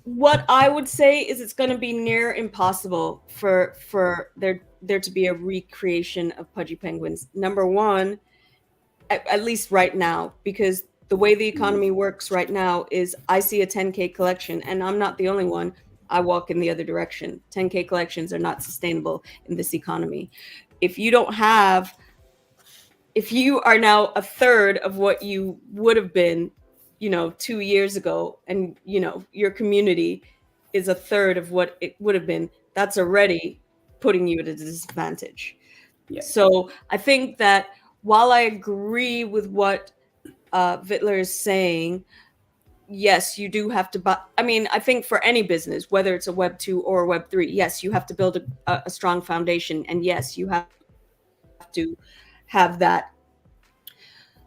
What I would say is it's going to be near impossible for there to be a recreation of Pudgy Penguins. Number one, at least right now, because the way the economy works right now is I see a 10K collection, and I'm not the only one. I walk in the other direction. 10K collections are not sustainable in this economy. If you are now a third of what you would have been, 2 years ago, and your community is a third of what it would have been, that's already putting you at a disadvantage. Yeah. So I think that while I agree with what Vittler is saying, yes, you do have to buy. I mean, I think for any business, whether it's a Web 2 or a Web 3, yes, you have to build a strong foundation, and yes, you have to have that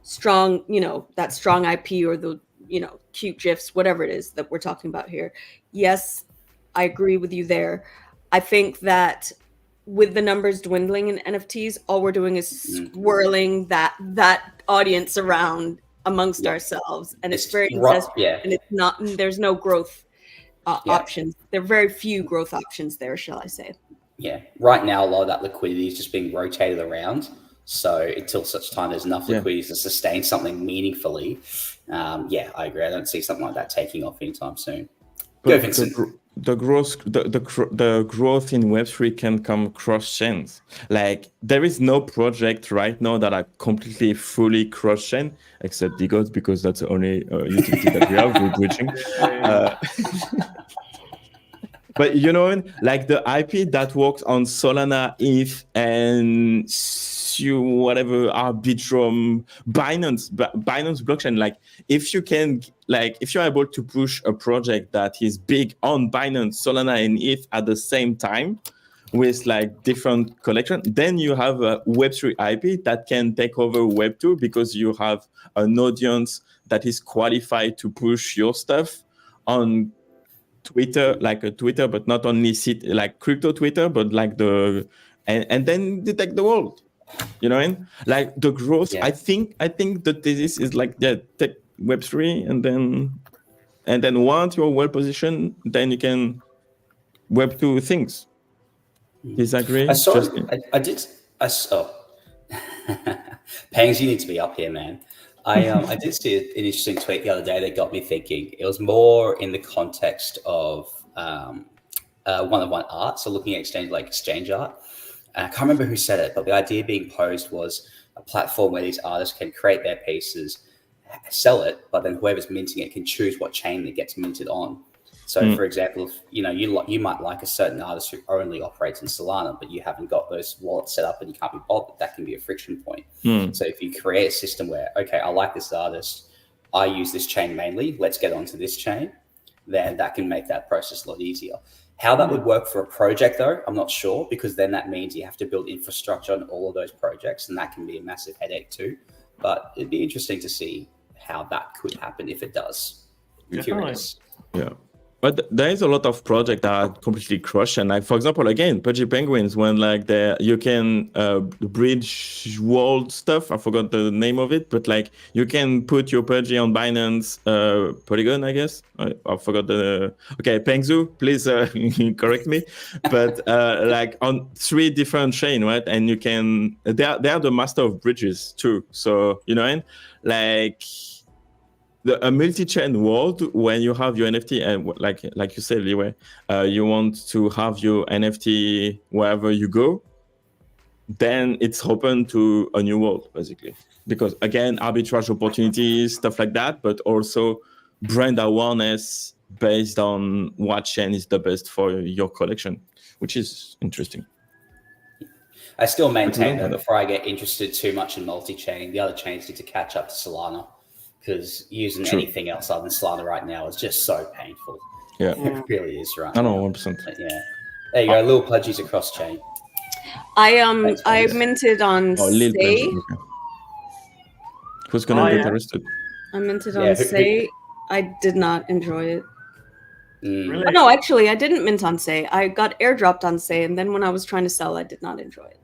strong, that strong IP or the cute GIFs, whatever it is that we're talking about here. Yes, I agree with you there. I think that with the numbers dwindling in NFTs, all we're doing is swirling that audience around amongst ourselves, and it's very and it's not. There's no growth options. There are very few growth options there, shall I say? Yeah, right now a lot of that liquidity is just being rotated around. So until such time there's enough liquidity to sustain something meaningfully, I agree. I don't see something like that taking off anytime soon. Go, Vincent. The growth in Web3 can come cross-chains. Like there is no project right now that are completely fully cross-chain, except Decod, because that's the only utility that we have with bridging. But like the IP that works on Solana, ETH, and whatever, Arbitrum, Binance blockchain. Like if you're able to push a project that is big on Binance, Solana, and ETH at the same time with like different collection, then you have a Web3 IP that can take over Web2 because you have an audience that is qualified to push your stuff on Twitter, like a Twitter, but not only like crypto Twitter, but like and then detect the world. You know what I mean? Like the growth. Yeah. I think the thesis is like take Web3 and then once you're well positioned, then you can Web2 things. Disagree? I saw. Pangs, you need to be up here, man. I did see an interesting tweet the other day that got me thinking. It was more in the context of one-on-one art, so looking at exchange art. And I can't remember who said it, but the idea being posed was a platform where these artists can create their pieces, sell it, but then whoever's minting it can choose what chain it gets minted on. So, for example, if you might like a certain artist who only operates in Solana, but you haven't got those wallets set up and you can't be bothered, that can be a friction point. So if you create a system where, okay, I like this artist, I use this chain mainly, let's get onto this chain, then that can make that process a lot easier. How that would work for a project, though, I'm not sure, because then that means you have to build infrastructure on all of those projects, and that can be a massive headache too. But it'd be interesting to see how that could happen if it does. I'm curious. Yeah. But there is a lot of projects that are completely crushed. And like, for example, again, Pudgy Penguins, when like you can bridge world stuff. I forgot the name of it, but like you can put your Pudgy on Binance Polygon, I guess. I forgot the. Okay, Pengzu, please correct me. But like on 3 different chains, right? And you can. They are the master of bridges too. So you know, like. A multi-chain world, when you have your NFT and like you said, Liwei, you want to have your NFT wherever you go, then it's open to a new world, basically. Because again, arbitrage opportunities, stuff like that, but also brand awareness based on what chain is the best for your collection, which is interesting. I still maintain that before I get interested too much in multi-chain, the other chains need to catch up to Solana. Because using anything else other than Solana right now is just so painful. Yeah. It really is, right? I know, 100%. But yeah. There you go, little Pudgies across chain. I minted on Say. Okay. Who's going to get arrested? I minted on Say. I did not enjoy it. Really? Oh, no, actually, I didn't mint on Say. I got airdropped on Say, and then when I was trying to sell, I did not enjoy it.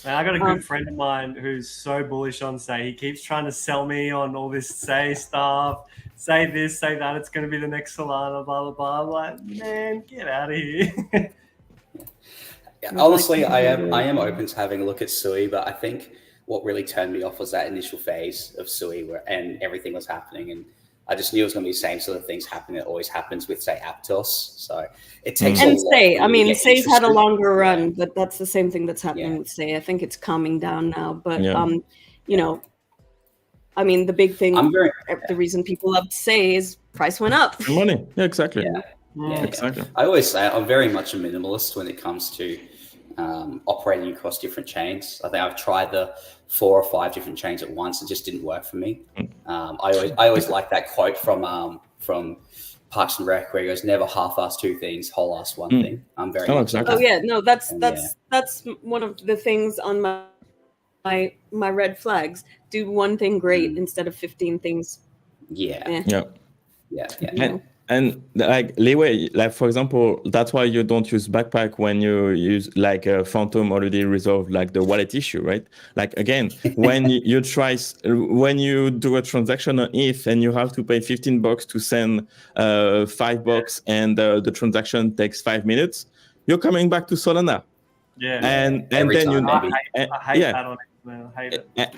Man, I got a good friend of mine who's so bullish on Say. He keeps trying to sell me on all this Say stuff. Say this, say that. It's going to be the next Solana, blah, blah, blah. I'm like, man, get out of here. Honestly, I am open to having a look at Sui, but I think what really turned me off was that initial phase of Sui and everything was happening. And I just knew it was going to be the same sort of things happening that always happens with, say, Aptos. So it takes a lot. And Say's had a longer run, but that's the same thing that's happening with Say. I think it's calming down now. But, the big thing, the reason people loved Say is price went up. Money. Yeah, exactly. Yeah, exactly. I always say I'm very much a minimalist when it comes to operating across different chains. I think I've tried the 4 or 5 different chains at once. It just didn't work for me. I always like that quote from Parks and Rec where he goes, "Never half-ass 2 things, whole-ass 1 thing." I'm very exactly. Oh yeah, no, that's one of the things on my red flags. Do 1 thing great instead of 15 things. Yeah. And like Liwei, like for example, that's why you don't use Backpack when you use like a Phantom already resolved like the wallet issue, right? Like again, when you do a transaction on ETH and you have to pay $15 to send $5 and the transaction takes 5 minutes, you're coming back to Solana. Yeah. And Every then time, I hate that on it, man. I hate it.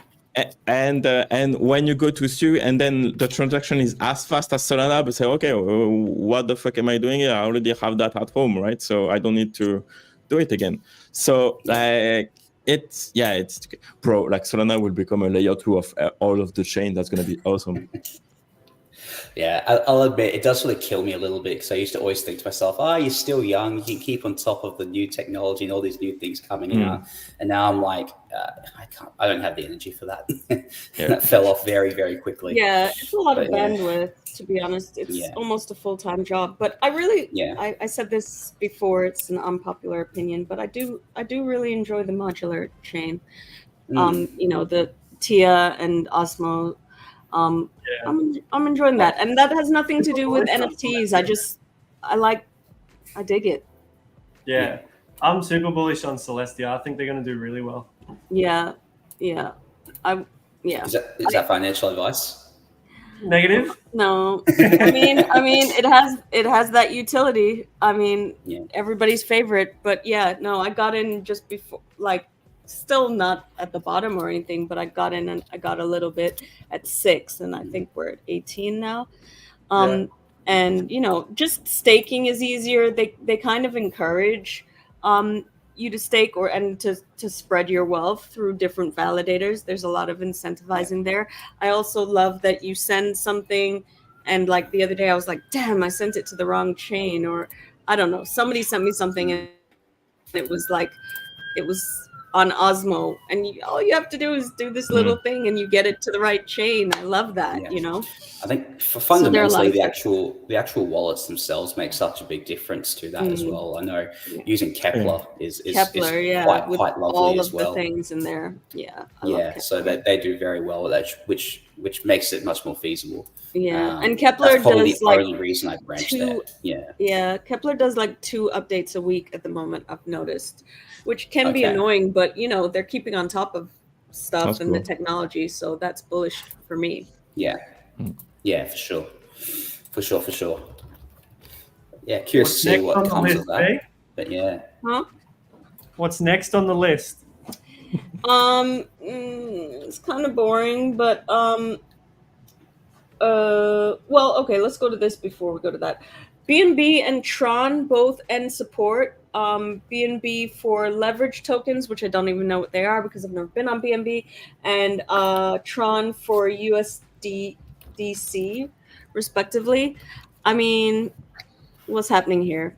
And when you go to Sue and then the transaction is as fast as Solana, but say, okay, what the fuck am I doing here? I already have that at home, right? So I don't need to do it again. So like it's bro, like Solana will become a layer 2 of all of the chain. That's going to be awesome. Yeah, I'll admit it does sort of kill me a little bit because I used to always think to myself, you're still young, you can keep on top of the new technology and all these new things coming out. And now I'm like, I don't have the energy for that. That fell off very, very quickly. Yeah, it's a lot of bandwidth, to be honest. It's almost a full-time job. But I really, I said this before, it's an unpopular opinion, but I do really enjoy the modular chain. The Tia and Osmo. I'm enjoying that, and that has nothing to do with NFTs. I like I dig it. Yeah. I'm super bullish on Celestia. I think they're going to do really well. Yeah. Is that financial advice? Negative? No. I mean, it has that utility. I mean, everybody's favorite. But yeah, no, I got in just before, like, still not at the bottom or anything, but I got in and I got a little bit at 6, and I think we're at 18 now. And just staking is easier. They kind of encourage you to stake and to spread your wealth through different validators. There's a lot of incentivizing there. I also love that you send something, and like the other day I was like, damn, I sent it to the wrong chain, or I don't know, somebody sent me something and it was on Osmo, and all you have to do is do this little thing and you get it to the right chain. I love that. I think fundamentally the actual wallets themselves make such a big difference to that as well. I know using Kepler is quite lovely all as well. The things in there. I love so that they do very well with that, which makes it much more feasible. And Kepler that's probably does the only reason I branched there. Kepler does like 2 updates a week at the moment, I've noticed, which can be annoying, but they're keeping on top of stuff the technology, so that's bullish for me. For sure. Yeah, curious to see what comes of that. But what's next on the list? It's kind of boring, but let's go to this before we go to that. BNB and Tron both end support. BNB for leverage tokens, which I don't even know what they are because I've never been on BNB, and Tron for USDC, respectively. I mean, what's happening here?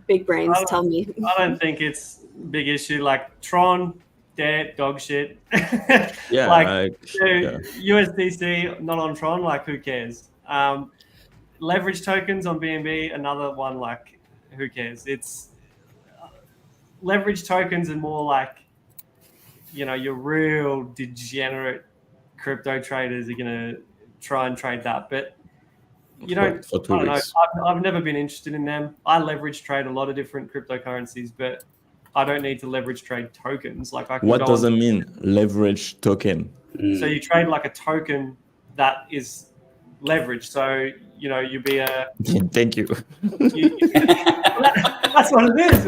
Big brains, tell me. I don't think it's a big issue. Like Tron, dead dog shit. USDC not on Tron. Like, who cares? Leverage tokens on BNB, another one. Like, who cares? It's leverage tokens are more like, your real degenerate crypto traders are gonna try and trade that, but I don't know. I've never been interested in them. I leverage trade a lot of different cryptocurrencies, but I don't need to leverage trade tokens. Like, I can what does it mean, leverage token? So you trade like a token that is leveraged. So you be a. Thank you. That's what it is.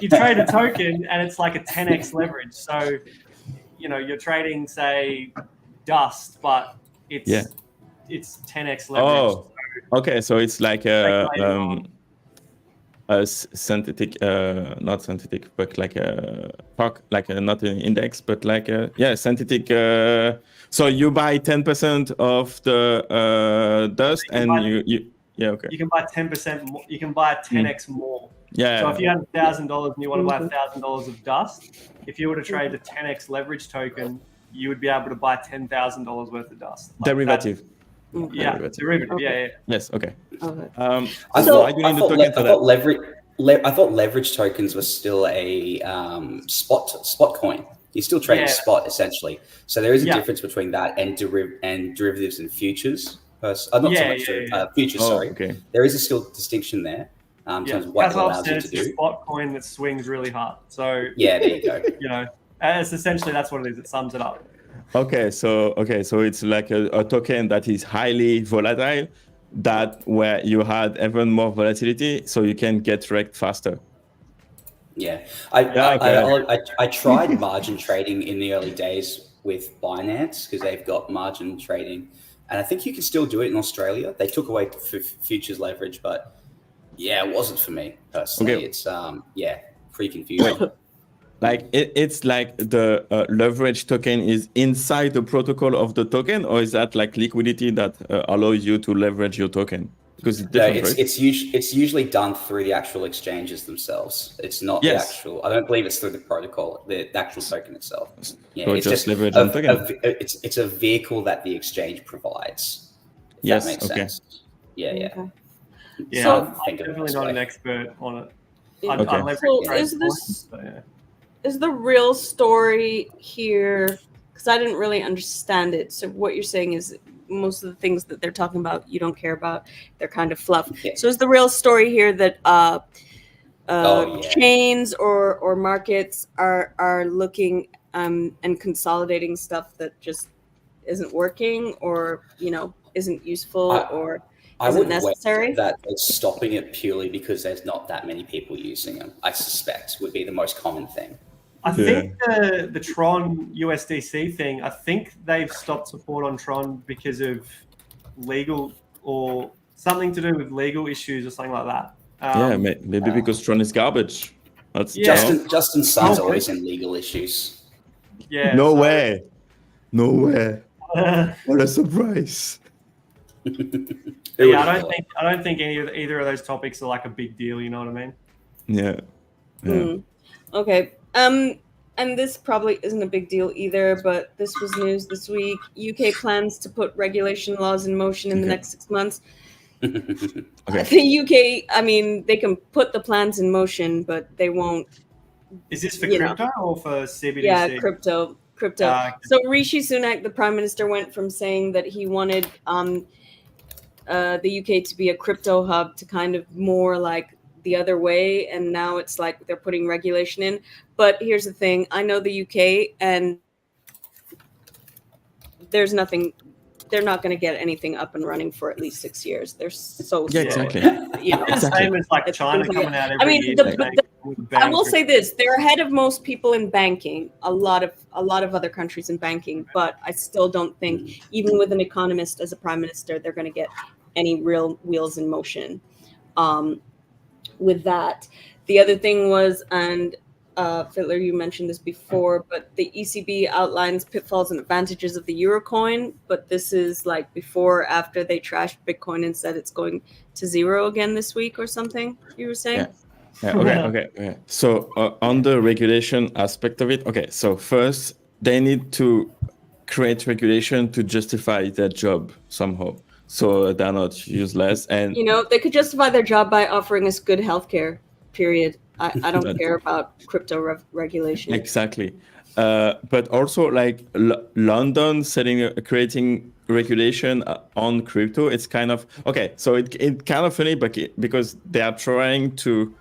You trade a token and it's like a 10x leverage. So you're trading, say, dust, but it's 10x leverage. Okay, so it's like a synthetic, not synthetic, but like a not an index, but like a synthetic. So you buy 10% of the dust, and you can buy 10% more. You can buy 10x more. So if you have $1,000 and you want to buy $1,000 of dust, if you were to trade a 10x leverage token, you would be able to buy $10,000 worth of dust. Like derivative. Derivative. Okay. Yes. Okay. I thought leverage tokens were still a spot coin. You still trade spot essentially. So there is a difference between that and derivatives and futures. Futures. Sorry. Okay. There is a still distinction there in terms of what it allows you to do. It's a spot coin that swings really hard. So there you go. It's essentially that's what it is. It sums it up. Okay, so it's like a token that is highly volatile, where you had even more volatility, so you can get wrecked faster. I tried margin trading in the early days with Binance because they've got margin trading, and I think you can still do it in Australia. They took away futures leverage, but it wasn't for me personally. Okay. It's pretty confusing. Like it's like the leverage token is inside the protocol of the token, or is that like liquidity that allows you to leverage your token? Because it's usually done through the actual exchanges themselves. It's not the actual. I don't believe it's through the protocol, the actual token itself. It's just leverage token. It's a vehicle that the exchange provides. That makes sense. Okay. So, I'm definitely not an expert on it. Is the real story here, because I didn't really understand it. So what you're saying is most of the things that they're talking about, you don't care about. They're kind of fluff. So is the real story here that chains or markets are looking and consolidating stuff that just isn't working, or isn't useful, or isn't necessary. Wait that they're stopping it purely because there's not that many people using them. I suspect would be the most common thing. I think the Tron USDC thing, I think they've stopped support on Tron because of legal or something to do with legal issues or something like that. Maybe because Tron is garbage. Justin Sun's always in legal issues. Yeah. No way. What a surprise. I don't think either of those topics are like a big deal, you know what I mean? Yeah. Okay. And this probably isn't a big deal either, but this was news this week. UK plans to put regulation laws in motion in the next 6 months. The UK, I mean, they can put the plans in motion, but they won't. Is this for crypto or for CBDC? Yeah, crypto. So Rishi Sunak, the Prime Minister, went from saying that he wanted the UK to be a crypto hub to kind of more like the other way, and now it's like they're putting regulation in. But here's the thing, I know the UK, and there's nothing, they're not going to get anything up and running for at least 6 years. They're so slow. Exactly. It's the same as like China coming out every year. I will say this, they're ahead of most people in banking, a lot of other countries in banking, but I still don't think, even with an economist as a prime minister, they're going to get any real wheels in motion. With that, the other thing was, and Fiddler, you mentioned this before, but the ECB outlines pitfalls and advantages of the Eurocoin, but this is like before, after they trashed Bitcoin and said it's going to zero again this week or something, you were saying? Okay. So on the regulation aspect of it, so first they need to create regulation to justify their job somehow, so they're not useless. And they could justify their job by offering us good healthcare, period. I don't care about crypto regulation. Exactly. But also like London creating regulation on crypto, it's kind of so it's kind of funny, but because they are trying to,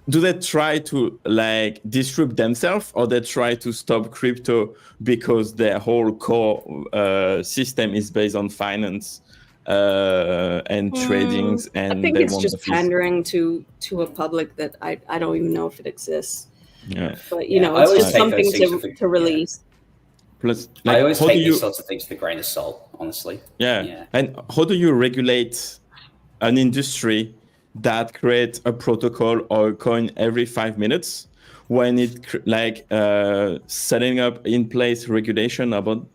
do they try to like disrupt themselves, or they try to stop crypto because their whole core system is based on finance and tradings? And I think it's just pandering to a public that I don't even know if it exists. Yeah. But it's just something to release. Plus, I always take these sorts of things with a grain of salt, honestly. Yeah. And how do you regulate an industry that creates a protocol or a coin every 5 minutes, when it setting up in place regulation about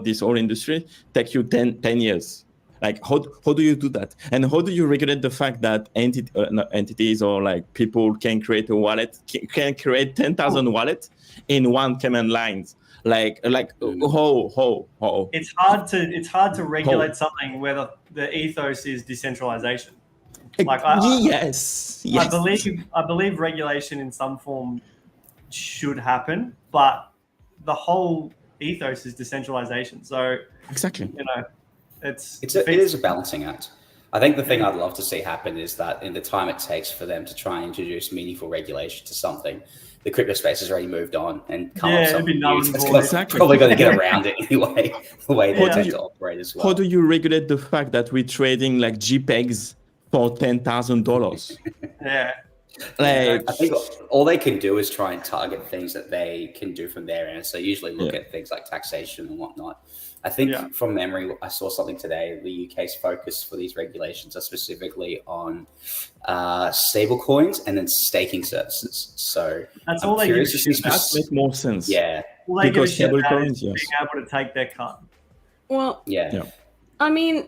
this whole industry take you 10 years? Like how do you do that? And how do you regulate the fact that entities or like people can create a wallet, can create 10,000 wallets in one command line? Like how? It's hard to regulate something where the ethos is decentralization. Like yes. I believe regulation in some form should happen, but the whole ethos is decentralization. So exactly, it is a balancing act. I think the thing I'd love to see happen is that in the time it takes for them to try and introduce meaningful regulation to something, the crypto space has already moved on and come up something new. It's probably going to get around it anyway, the way they tend to operate as well. How do you regulate the fact that we're trading like JPEGs for $10,000? Yeah. I think all they can do is try and target things that they can do from their end. So usually look at things like taxation and whatnot. I think from memory, I saw something today. The UK's focus for these regulations are specifically on stable coins and then staking services. So that's all they give a shit. That makes more sense. Yeah. All they give a shit about is being able to take their cut. Well, I mean,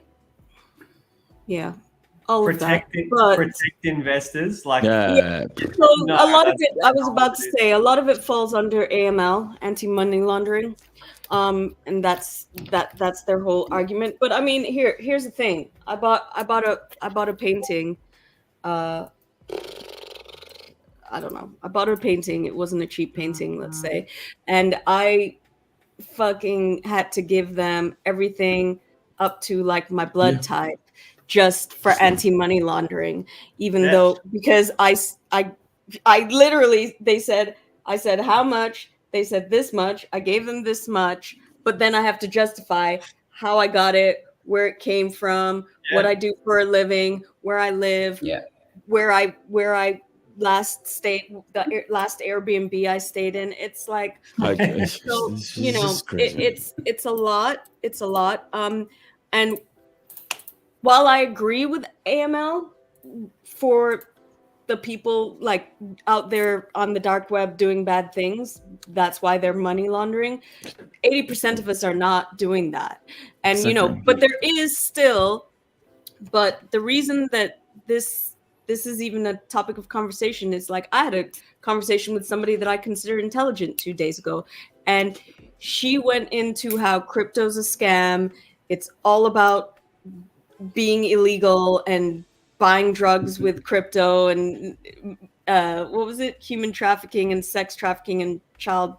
protect investors, like So a lot of it, I was about to say, a lot of it falls under AML, anti-money laundering, and that's their whole argument. But I mean, here's the thing: I bought a painting. I don't know. I bought a painting. It wasn't a cheap painting, let's say, and I fucking had to give them everything up to like my blood type just for anti-money laundering, even though, because I literally, I said how much, they said this much, I gave them this much, but then I have to justify how I got it, where it came from, what I do for a living, where I live, where I last stayed, the last Airbnb I stayed in. It's like, so, you know, it's a lot. It's a lot. And while I agree with AML for the people like out there on the dark web doing bad things, that's why they're money laundering. 80% of us are not doing that. And, you know, but there is still, but the reason that this is even a topic of conversation is like, I had a conversation with somebody that I consider intelligent 2 days ago, and she went into how crypto's a scam. It's all about being illegal and buying drugs with crypto and what was it? Human trafficking and sex trafficking and child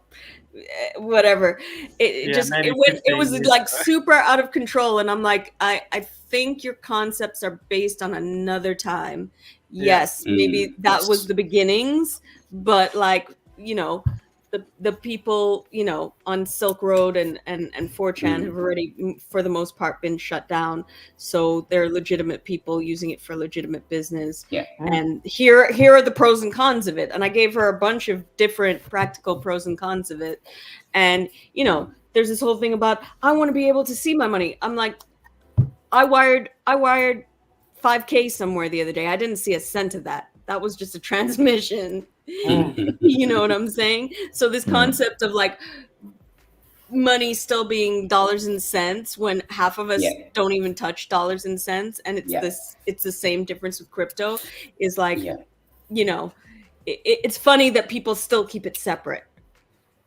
whatever. It was like super out of control. And I'm like, I think your concepts are based on another time. Yes, maybe that was the beginnings, but like, you know, the people, you know, on Silk Road and 4chan have already, for the most part, been shut down. So they're legitimate people using it for legitimate business. And here are the pros and cons of it. And I gave her a bunch of different practical pros and cons of it. And, you know, there's this whole thing about, I want to be able to see my money. I'm like, I wired $5K somewhere the other day. I didn't see a cent of that. That was just a transmission. You know what I'm saying? So this concept of like money still being dollars and cents when half of us don't even touch dollars and cents, and it's the same difference with crypto, is like, you know, it's funny that people still keep it separate.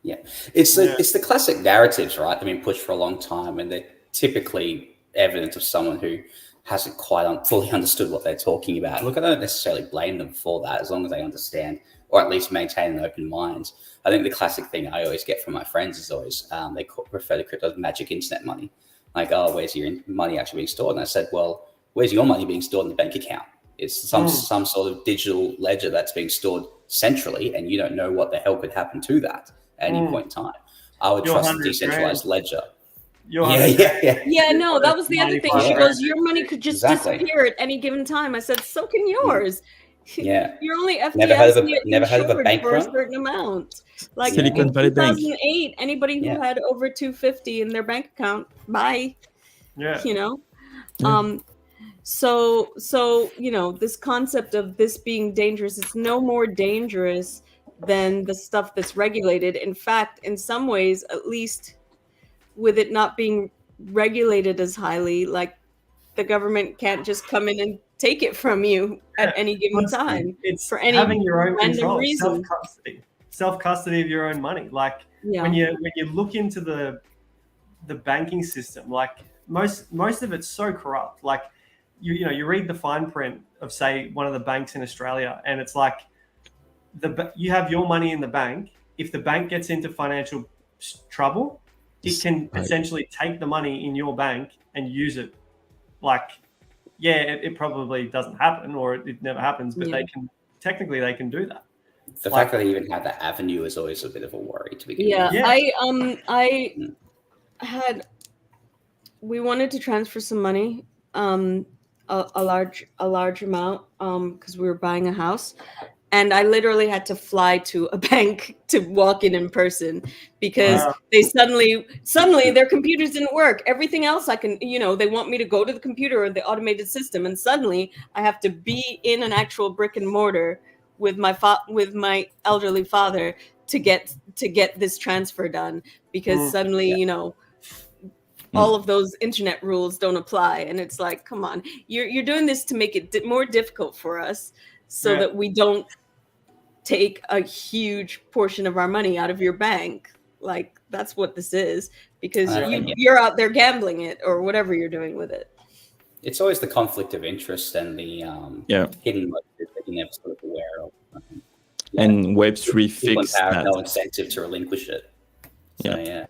It's the classic narratives, right? They've been pushed for a long time, and they're typically evidence of someone who hasn't quite fully understood what they're talking about. Look, I don't necessarily blame them for that, as long as they understand, or at least maintain an open mind. I think the classic thing I always get from my friends is always they refer to crypto as magic internet money. Like, oh, where's your money actually being stored? And I said, well, where's your money being stored in the bank account? It's some sort of digital ledger that's being stored centrally, and you don't know what the hell could happen to that at any point in time. I would trust a decentralized ledger. No, that was the other thing. She goes, your money could just disappear at any given time. I said, so can yours. You're only FDIC never heard of a bank for run? a certain amount. Like Silicon in Valley Bank. 2008, anybody who had over 250 in their bank account, bye. You know? So you know, this concept of this being dangerous, it's no more dangerous than the stuff that's regulated. In fact, in some ways, at least with it not being regulated as highly, like the government can't just come in and take it from you at any given time. It's for any having your own random control, reason. self-custody of your own money. Like when you look into the banking system, like most of it's so corrupt. Like you know, you read the fine print of, say, one of the banks in Australia, and it's like you have your money in the bank. If the bank gets into financial trouble, it can essentially take the money in your bank and use it. Like, it probably doesn't happen, or it never happens, but they can do that. The fact that they even have that avenue is always a bit of a worry to begin with. We wanted to transfer some money, a large amount, because we were buying a house. And I literally had to fly to a bank to walk in person, because they suddenly their computers didn't work. Everything else I can, you know, they want me to go to the computer or the automated system, and suddenly I have to be in an actual brick and mortar with my elderly father to get this transfer done, because suddenly, you know, all of those internet rules don't apply, and it's like, come on, you're doing this to make it more difficult for us, so that we don't take a huge portion of our money out of your bank. Like, that's what this is, because you're out there gambling it or whatever you're doing with it. It's always the conflict of interest and the hidden motives that you're never sort of aware of. And Web3 fixed that. No incentive to relinquish it. So,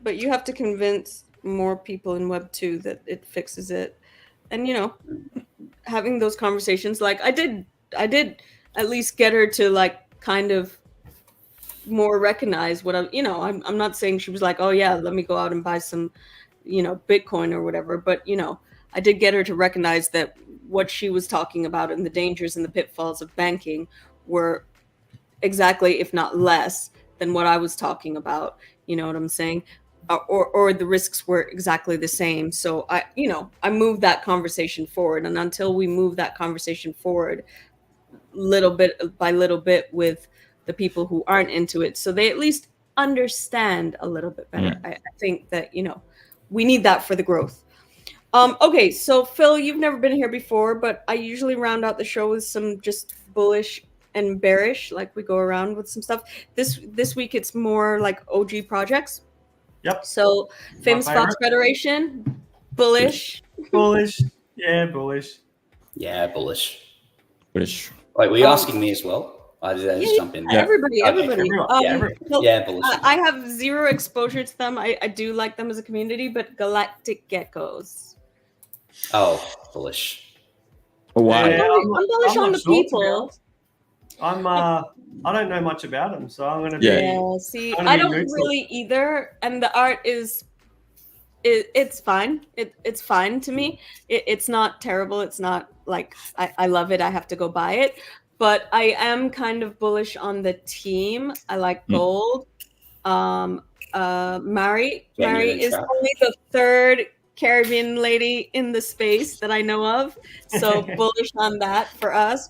but you have to convince more people in Web 2 that it fixes it. and having those conversations, like I did at least get her to like kind of more recognize what I'm not saying she was like, oh yeah, let me go out and buy some Bitcoin or whatever, but I did get her to recognize that what she was talking about and the dangers and the pitfalls of banking were exactly, if not less, than what I was talking about. You know what I'm saying? Or the risks were exactly the same. So I moved that conversation forward, and until we move that conversation forward little bit by little bit with the people who aren't into it, so they at least understand a little bit better. I think that we need that for the growth. Okay, so Phil, you've never been here before, but I usually round out the show with some just bullish and bearish, like we go around with some stuff. This week it's more like OG projects. Yep. So Famous Fox Federation, bullish. Bullish. Yeah, bullish. Yeah, bullish. Bullish. Wait, were you asking me as well? I just jump in. Yeah. Everybody. Bullish. I have zero exposure to them. I do like them as a community, but Galactic Geckos. Oh, bullish. Why? I'm bullish on the people. I don't know much about them, so I'm gonna be. Yeah, see, I don't really either, and the art it's fine. It's fine to me. It's not terrible. It's not like I love it. I have to go buy it, but I am kind of bullish on the team. I like gold. Mari is only the third Caribbean lady in the space that I know of, so bullish on that for us.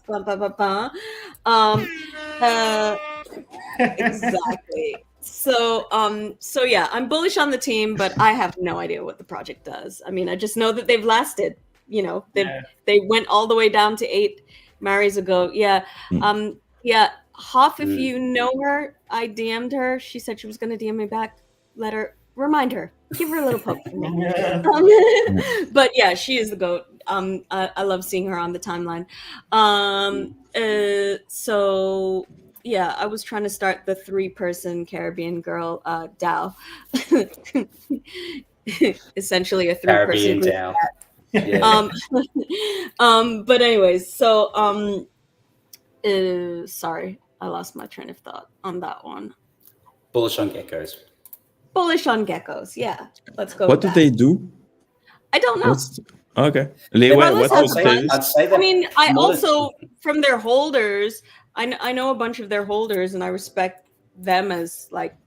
Exactly. So yeah, I'm bullish on the team, but I have no idea what the project does. I mean, I just know that they've lasted. They went all the way down to 8 Maris ago. Yeah. Hoff, if you know her, I DM'd her. She said she was going to DM me back. Remind her. Give her a little poke. But yeah, she is the GOAT. I love seeing her on the timeline. So yeah, I was trying to start the 3-person Caribbean girl DAO. Essentially a 3-person DAO. Yeah. But anyways, so sorry, I lost my train of thought on that one. Bullish on geckos. Bullish on geckos, yeah. Let's go. What do they do? I don't know. Okay. I mean, I also, from their holders, I know a bunch of their holders, and I respect them as like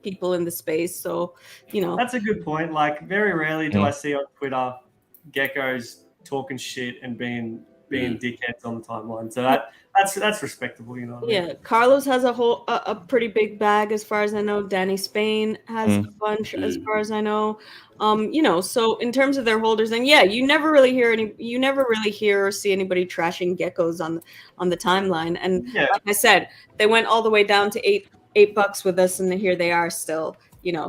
people in the space. So, that's a good point. Like, very rarely do I see on Twitter geckos talking shit and being dickheads on the timeline. So that's respectable, you know what I mean? Yeah, Carlos has a pretty big bag as far as I know. Danny Spain has a bunch as far as I know. So in terms of their holders, and yeah, you never really hear or see anybody trashing geckos on the timeline. And like I said, they went all the way down to $8 with us, and here they are still,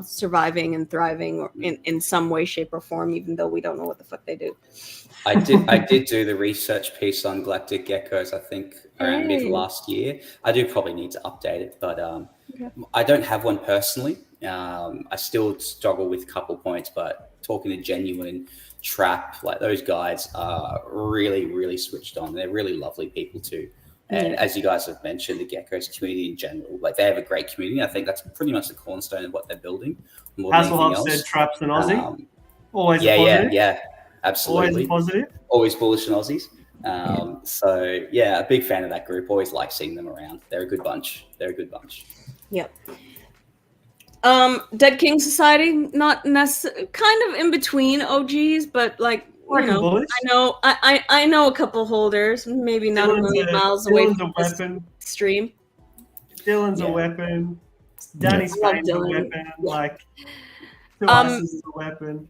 surviving and thriving in some way, shape, or form, even though we don't know what the fuck they do. I did do the research piece on Galactic Geckos, I think around mid last year. I do probably need to update it, but I don't have one personally. I still struggle with a couple points, but talking to Genuine, Trap, like those guys are really, really switched on. They're really lovely people too. And as you guys have mentioned, the Geckos community in general, like they have a great community. I think that's pretty much the cornerstone of what they're building. Hasselhoff said Trap's an Aussie. Always yeah. Absolutely. Always positive. Always bullish on Aussies. So yeah, a big fan of that group. Always like seeing them around. They're a good bunch. Yep. Dead King Society, not necessarily, kind of in between OGs, but like I know a couple holders, maybe not a million miles away from the stream. Dylan's a weapon. Danny Spain's a weapon. Like, is a weapon.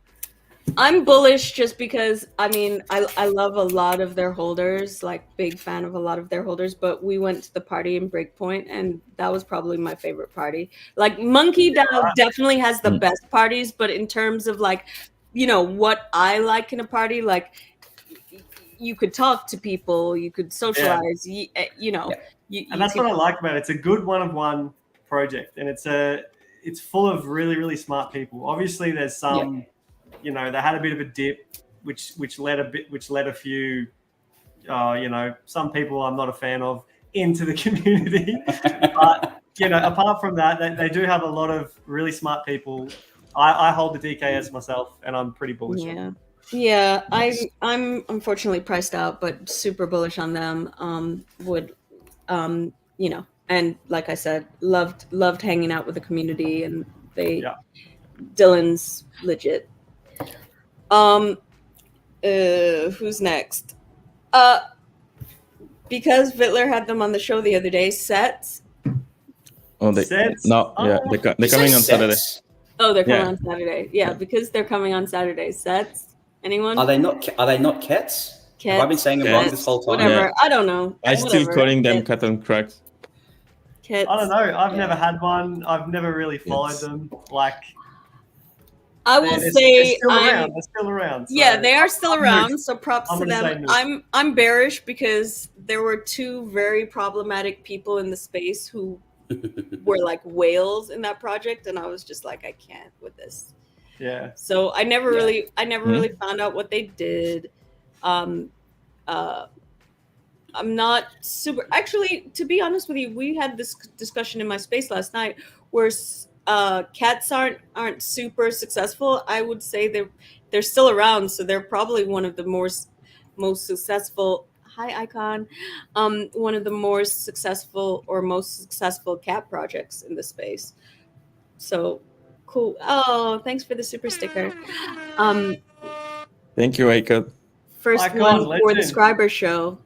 I'm bullish just because, I mean, I love a lot of their holders, like big fan of a lot of their holders, but we went to the party in Breakpoint and that was probably my favorite party. Like Monkey DAO definitely has the best parties, but in terms of like, what I like in a party, like you could talk to people, you could socialize, and that's what I like about it. It's a good one-of-one project, and it's full of really, really smart people. Obviously there's some, they had a bit of a dip which led a few, some people I'm not a fan of into the community. But apart from that, they do have a lot of really smart people. I hold the DKS myself, and I'm pretty bullish on them. Yeah, I'm unfortunately priced out, but super bullish on them. And like I said, loved hanging out with the community, and Dylan's legit. Who's next? Because Vittler had them on the show the other day. Sets. Oh, they're coming on Saturday. Oh, they're coming on Saturday. Yeah, because they're coming on Saturday. Sets. Anyone? Are they not cats? Have I been saying them wrong this whole time? Whatever. Yeah. I don't know. I'm still calling them cat and cracks. Kits. I don't know. I've never had one. I've never really followed them. Like, I will say they're still around. So yeah, they are still around. So props to them. I'm bearish because there were two very problematic people in the space who were like whales in that project, and I was just like, I can't with this. Yeah. So I never really found out what they did. I'm not super. Actually, to be honest with you, we had this discussion in my space last night where cats aren't super successful. I would say they're still around, so they're probably one of the most successful. Hi, Icon. One of the more successful or most successful cat projects in the space. So cool. Oh, thanks for the super sticker. Thank you, Icon. First one for the Skribr Show.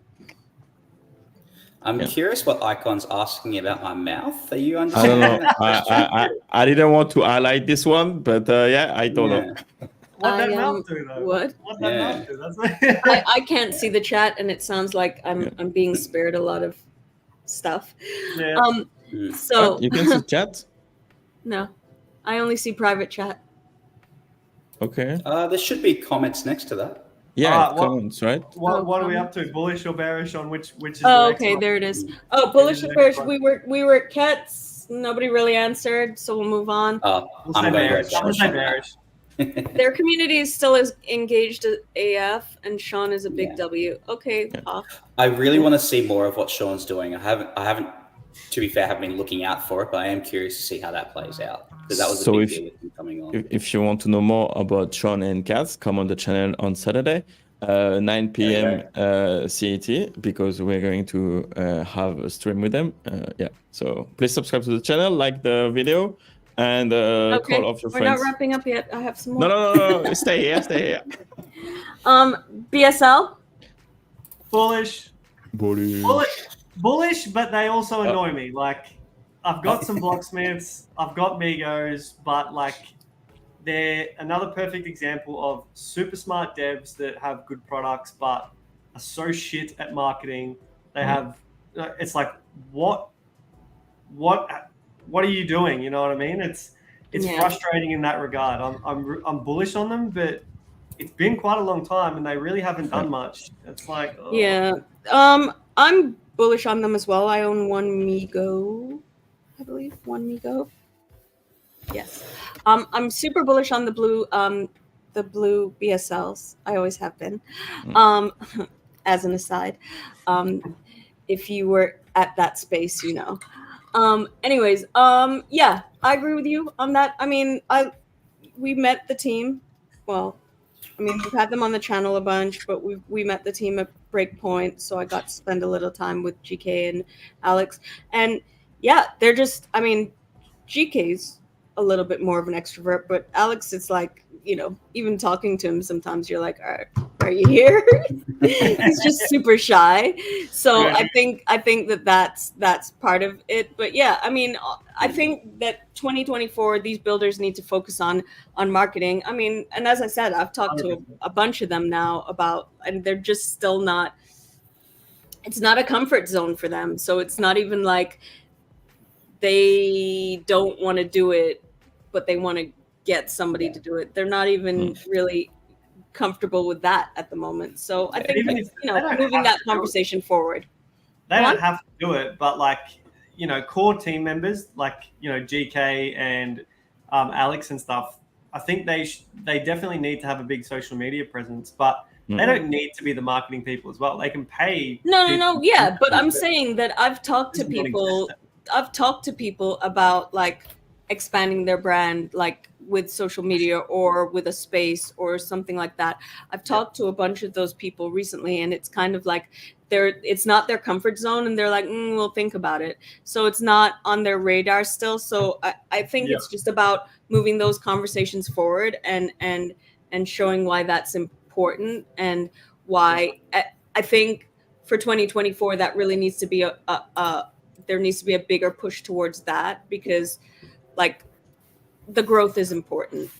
I'm curious what Icon's asking about my mouth. Are you understanding? I don't know. I didn't want to highlight this one, but I don't know. What that mouth do though? What that mouth do? That's I can't see the chat, and it sounds like I'm being spared a lot of stuff. Yeah. So you can see chat? No, I only see private chat. Okay. There should be comments next to that. Yeah, comments, right? What are we up to? Bullish or bearish on which is? Oh, okay, there it is. Oh, bullish or bearish? We were at Cats. Nobody really answered, so we'll move on. I'm bearish. Their community is still as engaged as AF, and Sean is a big W. Okay, I really want to see more of what Sean's doing. I haven't. To be fair, I haven't been looking out for it, but I am curious to see how that plays out, because that was a big deal with him coming on. If you want to know more about Sean and Cats, come on the channel on Saturday, 9 p.m. CET, because we're going to have a stream with them. So please subscribe to the channel, like the video, and call off your friends. We're not wrapping up yet. I have some more. No. Stay here. BSL? Bullish, but they also annoy me. Like, I've got some blocksmiths, I've got Migos, but like, they're another perfect example of super smart devs that have good products, but are so shit at marketing. They have, it's like, what are you doing? You know what I mean? It's frustrating in that regard. I'm bullish on them, but it's been quite a long time, and they really haven't done much. It's like, I'm bullish on them as well. I own one Migo, I believe. One Migo. Yes. I'm super bullish on the blue BSLs. I always have been. As an aside, if you were at that space, you know. Anyways, I agree with you on that. I mean, we met the team. Well, I mean, we've had them on the channel a bunch, but we met the team at Breakpoint, so I got to spend a little time with GK and Alex. And they're just, I mean, GK's a little bit more of an extrovert, but Alex, it's like, even talking to him, sometimes you're like, all right, are you here? He's just super shy. So I think that's part of it. But I mean, I think that 2024, these builders need to focus on marketing. I mean, and as I said, I've talked to a bunch of them now and they're just still not, it's not a comfort zone for them. So it's not even like they don't want to do it, but they want to get somebody to do it. They're not even really comfortable with that at the moment. So I think moving that conversation forward. They don't have to do it, but like, core team members like, GK and Alex and stuff, I think they definitely need to have a big social media presence, but they don't need to be the marketing people as well. They can pay. No. Yeah, but I'm saying that I've talked to people. I've talked to people about like expanding their brand, like with social media or with a space or something like that. I've talked to a bunch of those people recently, and it's kind of like it's not their comfort zone, and they're like, we'll think about it. So it's not on their radar still. So I think it's just about moving those conversations forward and showing why that's important and why I think for 2024 that really needs to be there needs to be a bigger push towards that, because like the growth is important.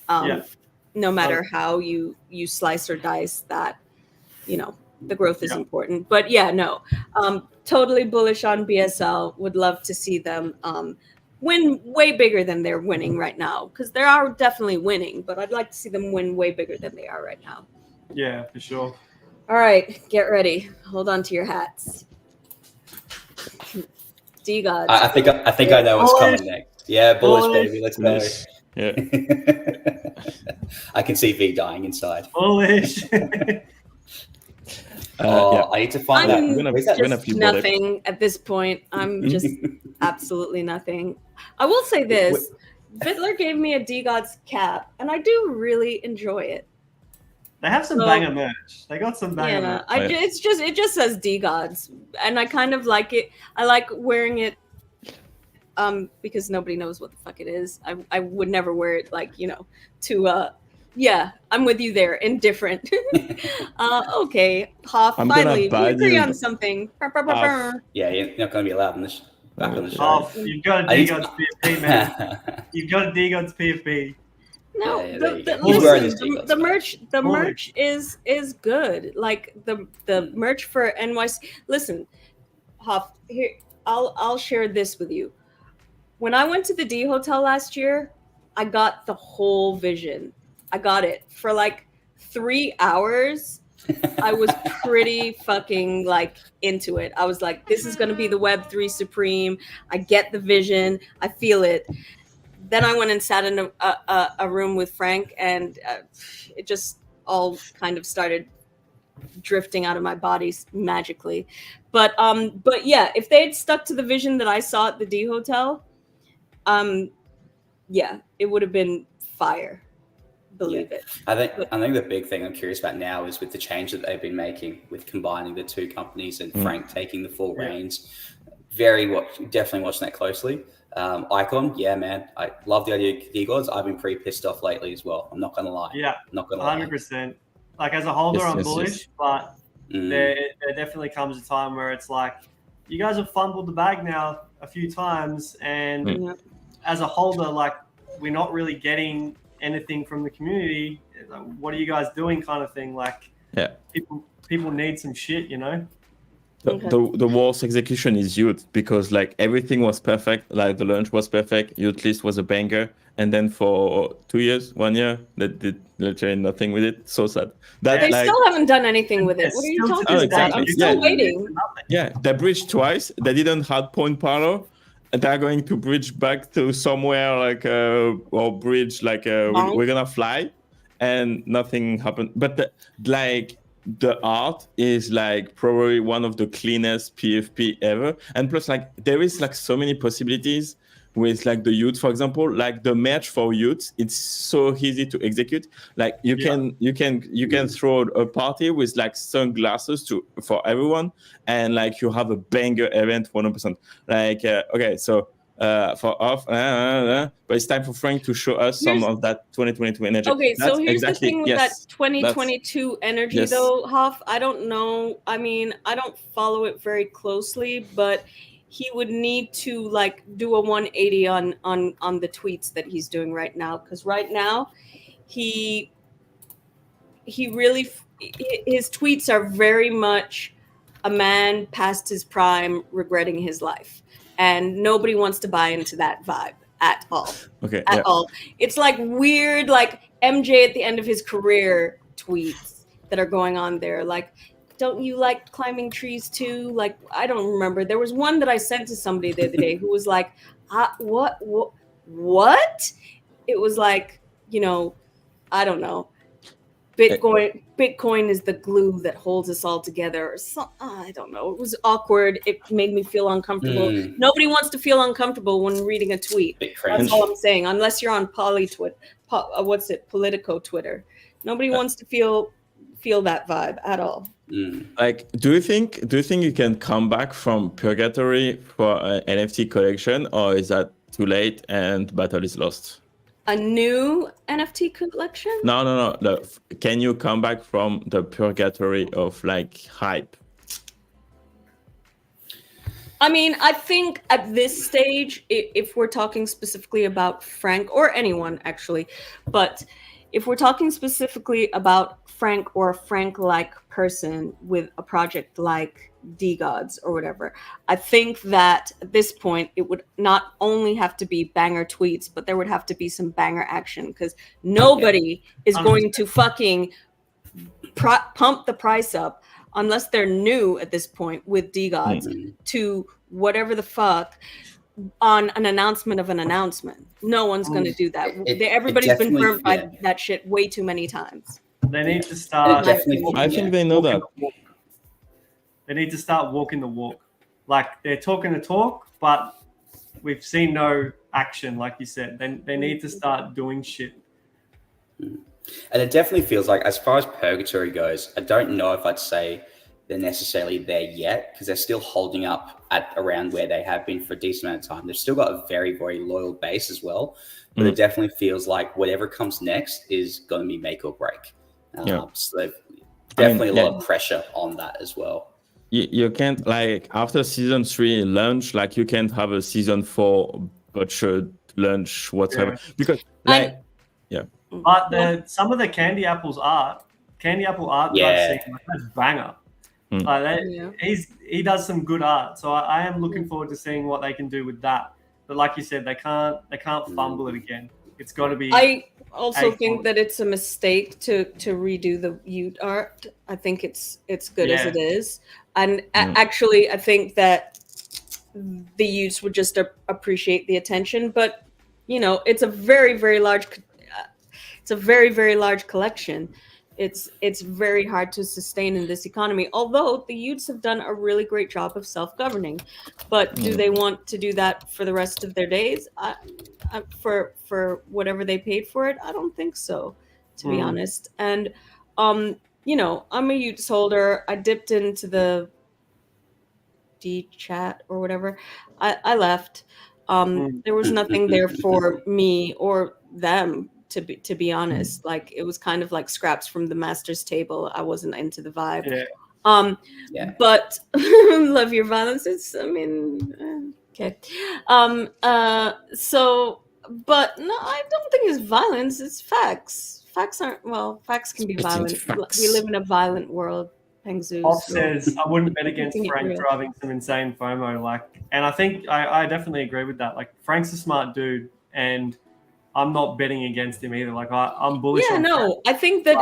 No matter how you slice or dice that, the growth is important. But totally bullish on BSL. Would love to see them win way bigger than they're winning right now, because they are definitely winning, but I'd like to see them win way bigger than they are right now. Yeah, for sure. All right, get ready. Hold on to your hats. D-Gods. I think I know what's coming next. Yeah, bullish, baby. Let's go. Yeah. I can see V dying inside. Bullish. I need to find out. I'm just nothing at this point. I'm just absolutely nothing. I will say this. Vittler gave me a D-Gods cap, and I do really enjoy it. They have some banger merch. They got some banger merch. It just says D-Gods, and I kind of like it. I like wearing it because nobody knows what the fuck it is. I would never wear it I'm with you there. Indifferent. Okay, Hoff. Finally, we agree on something. Yeah, you're not going to be allowed in this. Back on the show. Hoff, you've got a D-Gods PFP, man. You've got a D-Gods PFP. No, listen, the merch is good. Like the merch for NYC. Listen, Hoff, here I'll share this with you. When I went to the D Hotel last year, I got the whole vision. I got it for like 3 hours. I was pretty fucking like into it. I was like, this is gonna be the Web3 Supreme. I get the vision. I feel it. Then I went and sat in a room with Frank, and it just all kind of started drifting out of my body magically. But yeah, if they had stuck to the vision that I saw at the D Hotel, it would have been fire. Believe it. I think the big thing I'm curious about now is with the change that they've been making with combining the two companies and Frank taking the full reins. Definitely watching that closely. Icon, yeah, man. I love the idea of D-Gods. I've been pretty pissed off lately as well. I'm not gonna lie. Yeah, not gonna lie. 100%. Like as a holder, I'm bullish, but there definitely comes a time where it's like, you guys have fumbled the bag now a few times, and as a holder, like we're not really getting anything from the community. Like, what are you guys doing, kind of thing? Like, people need some shit, The worst execution is youth, because like everything was perfect, like the launch was perfect, youth list was a banger, and then for 1 year, they did literally nothing with it. So sad. They still haven't done anything with it. What are you talking about? I'm still waiting. Yeah, they bridged twice. They didn't have point power. They're going to bridge back to somewhere like or bridge like we're gonna fly, and nothing happened. But the art is like probably one of the cleanest PFP ever, and plus like there is like so many possibilities with like the youth, for example, like the match for youth. It's so easy to execute. Like you can throw a party with like sunglasses for everyone, and like you have a banger event 100%. Like okay, so for off, but it's time for Frank to show us some of that 2022 energy. Okay, so here's the thing with that 2022 energy though, Hoff. I don't know. I mean, I don't follow it very closely, but he would need to like do a 180 on the tweets that he's doing right now, because right now he really, his tweets are very much a man past his prime regretting his life, and nobody wants to buy into that vibe at all. Okay, at all. It's like weird, like MJ at the end of his career tweets that are going on there, like, don't you like climbing trees too? Like, I don't remember. There was one that I sent to somebody the other day who was like, what? It was like, I don't know. Bitcoin is the glue that holds us all together. So, I don't know. It was awkward. It made me feel uncomfortable. Nobody wants to feel uncomfortable when reading a tweet. That's all I'm saying. Unless you're on Politico Twitter. Nobody wants to feel that vibe at all. Like, do you think you can come back from purgatory for an NFT collection, or is that too late and battle is lost? A new NFT collection? No. Can you come back from the purgatory of like hype? I mean, I think at this stage, if we're talking specifically about Frank, or anyone actually, but if we're talking specifically about Frank or a Frank-like person with a project like Decods or whatever, I think that at this point, it would not only have to be banger tweets, but there would have to be some banger action, because nobody is going to fucking pump the price up unless they're new at this point with Decods to whatever the fuck on an announcement of an announcement. No one's going to do that. Everybody's been burned by that shit way too many times. They need to start. I think they know that. They need to start walking the walk. Like, they're talking the talk, but we've seen no action, like you said. They need to start doing shit. And it definitely feels like, as far as purgatory goes, I don't know if I'd say they're necessarily there yet, because they're still holding up at around where they have been for a decent amount of time. They've still got a very, very loyal base as well. But it definitely feels like whatever comes next is going to be make or break. So definitely a lot of pressure on that as well. You can't, like, after season 3 launch, like, you can't have a season 4 butchered launch whatsoever, because like but some of the Candy Apple art that's banger. He does some good art, so I am looking forward to seeing what they can do with that. But like you said, they can't fumble it again. It's got to be. I also think that it's a mistake to redo the Ute art. I think it's good as it is, and actually, I think that the Utes would just appreciate the attention. But it's a very, very large. It's a very, very large collection. It's very hard to sustain in this economy. Although the Utes have done a really great job of self-governing, but do they want to do that for the rest of their days? For whatever they paid for it, I don't think so, to be honest. And I'm a Utes holder. I dipped into the D chat or whatever. I left. There was nothing there for me or them. To be honest, like, it was kind of like scraps from the master's table. I wasn't into the vibe. But love your violence. Okay. But no, I don't think it's violence. It's facts. Facts can be violent. We live in a violent world. Off says, I wouldn't bet against Frank driving some insane FOMO. And I think I definitely agree with that. Like, Frank's a smart dude, and I'm not betting against him either. Like, I'm bullish. Yeah, no, I think that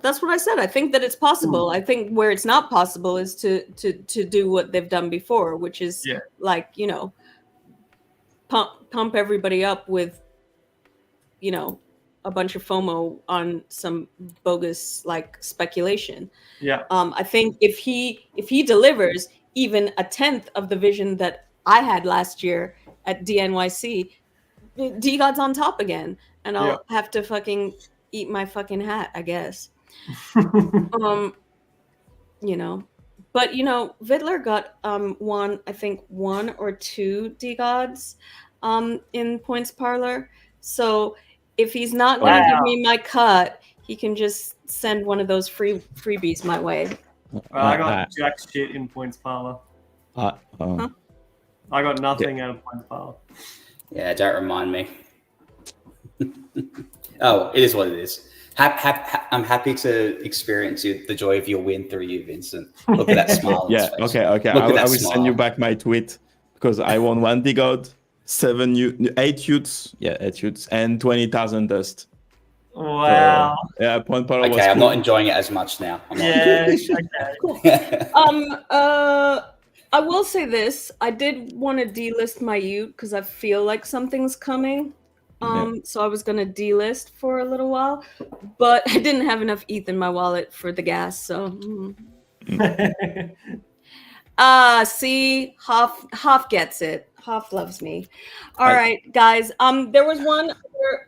that's what I said. I think that it's possible. I think where it's not possible is to do what they've done before, which is pump everybody up with, a bunch of FOMO on some bogus like speculation. I think if he delivers even a 10th of the vision that I had last year at DNYC, Decods on top again, and I'll have to fucking eat my fucking hat, I guess. But Vidler got one or two Decods in Points Parlor. So if he's not going to give me my cut, he can just send one of those freebies my way. I got jack shit in Points Parlor. I got nothing out of Points Parlor. Yeah, don't remind me. Oh, it is what it is. I'm happy to experience the joy of your win through you, Vincent. Look at that smile. Okay. I will send you back my tweet, because I won 1 Decod, 8 Utes, 8 Utes, and 20,000 dust. Wow. Point Parlor was I'm cool. not enjoying it as much now. Cool. I will say this. I did want to delist my Ute because I feel like something's coming. So I was gonna delist for a little while, but I didn't have enough ETH in my wallet for the gas. So, see, Hoff gets it. Hoff loves me. All right, guys. There was one.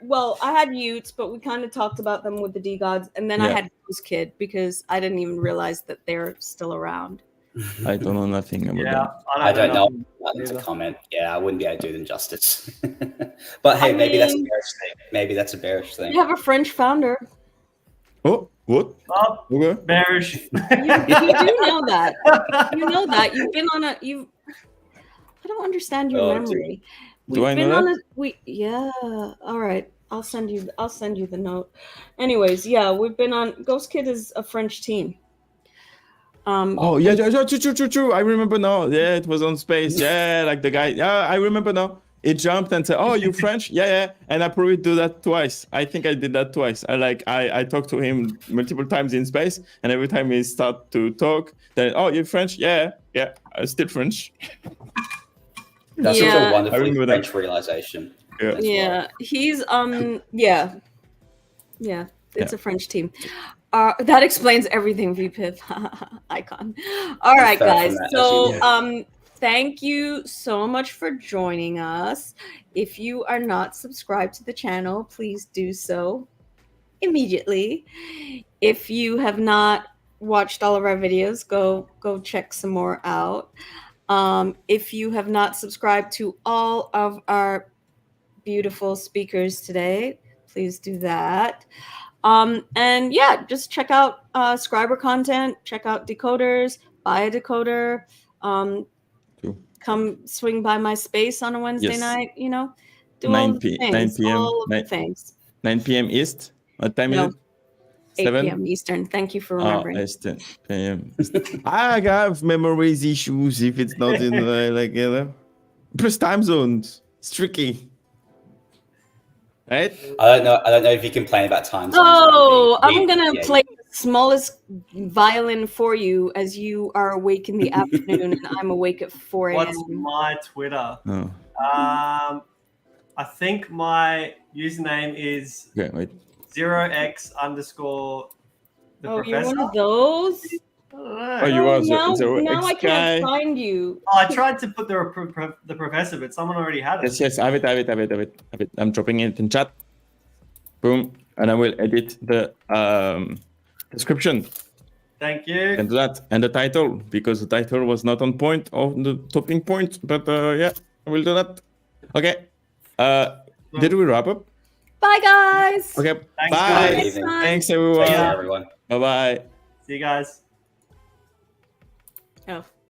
Well, I had Utes, but we kind of talked about them with the D-Gods, and then I had Ghost Kid because I didn't even realize that they're still around. I don't know nothing about them. I don't know nothing to comment. Yeah, I wouldn't be able to do them justice. But hey, maybe that's a bearish thing. Maybe that's a bearish thing. You have a French founder. Oh, what? Oh, okay. Bearish. You do know that. You know that. You've been on a. I don't understand your memory. Do I know that? Yeah. All right. I'll send you the note. Anyways, yeah, we've been on. Ghost Kid is a French team. True. I remember now. Yeah, it was on Space. Yeah, like the guy. Yeah, I remember now. It jumped and said, "Oh, you French?" Yeah. And I probably do that twice. I think I did that twice. I talked to him multiple times in Space, and every time he start to talk, then, "Oh, you're French?" Yeah. I'm still French. That's also a wonderfully French realization. Yeah. He's it's a French team. That explains everything, Vpip. Icon. All right, guys. So thank you so much for joining us. If you are not subscribed to the channel, please do so immediately. If you have not watched all of our videos, go check some more out. If you have not subscribed to all of our beautiful speakers today, please do that. And yeah, just check out Skribr content, check out Decod3rs, buy a decoder, come swing by my space on a Wednesday night, do all the things, 9 p.m. East. What time is it? 8 p.m. Eastern. Thank you for remembering. Eastern p.m. I have memories issues if it's not in plus time zones. It's tricky. Right? I don't know if you complain about time zones. Oh, I'm gonna play the smallest violin for you as you are awake in the afternoon and I'm awake at 4 a.m. What's my Twitter? Oh. I think my username is 0x_. The professor. You're one of those? Oh, you are now I can't find you. I tried to put the professor, but someone already had it. Yes, I have it. I'm dropping it in chat. Boom. And I will edit the description. Thank you. And that. And the title, because the title was not on point, on the topping point. But yeah, I will do that. Okay. Did we wrap up? Bye, guys. Okay. Thanks, bye. Guys. Thanks, everyone. See you, everyone. Bye-bye. See you guys. Oh.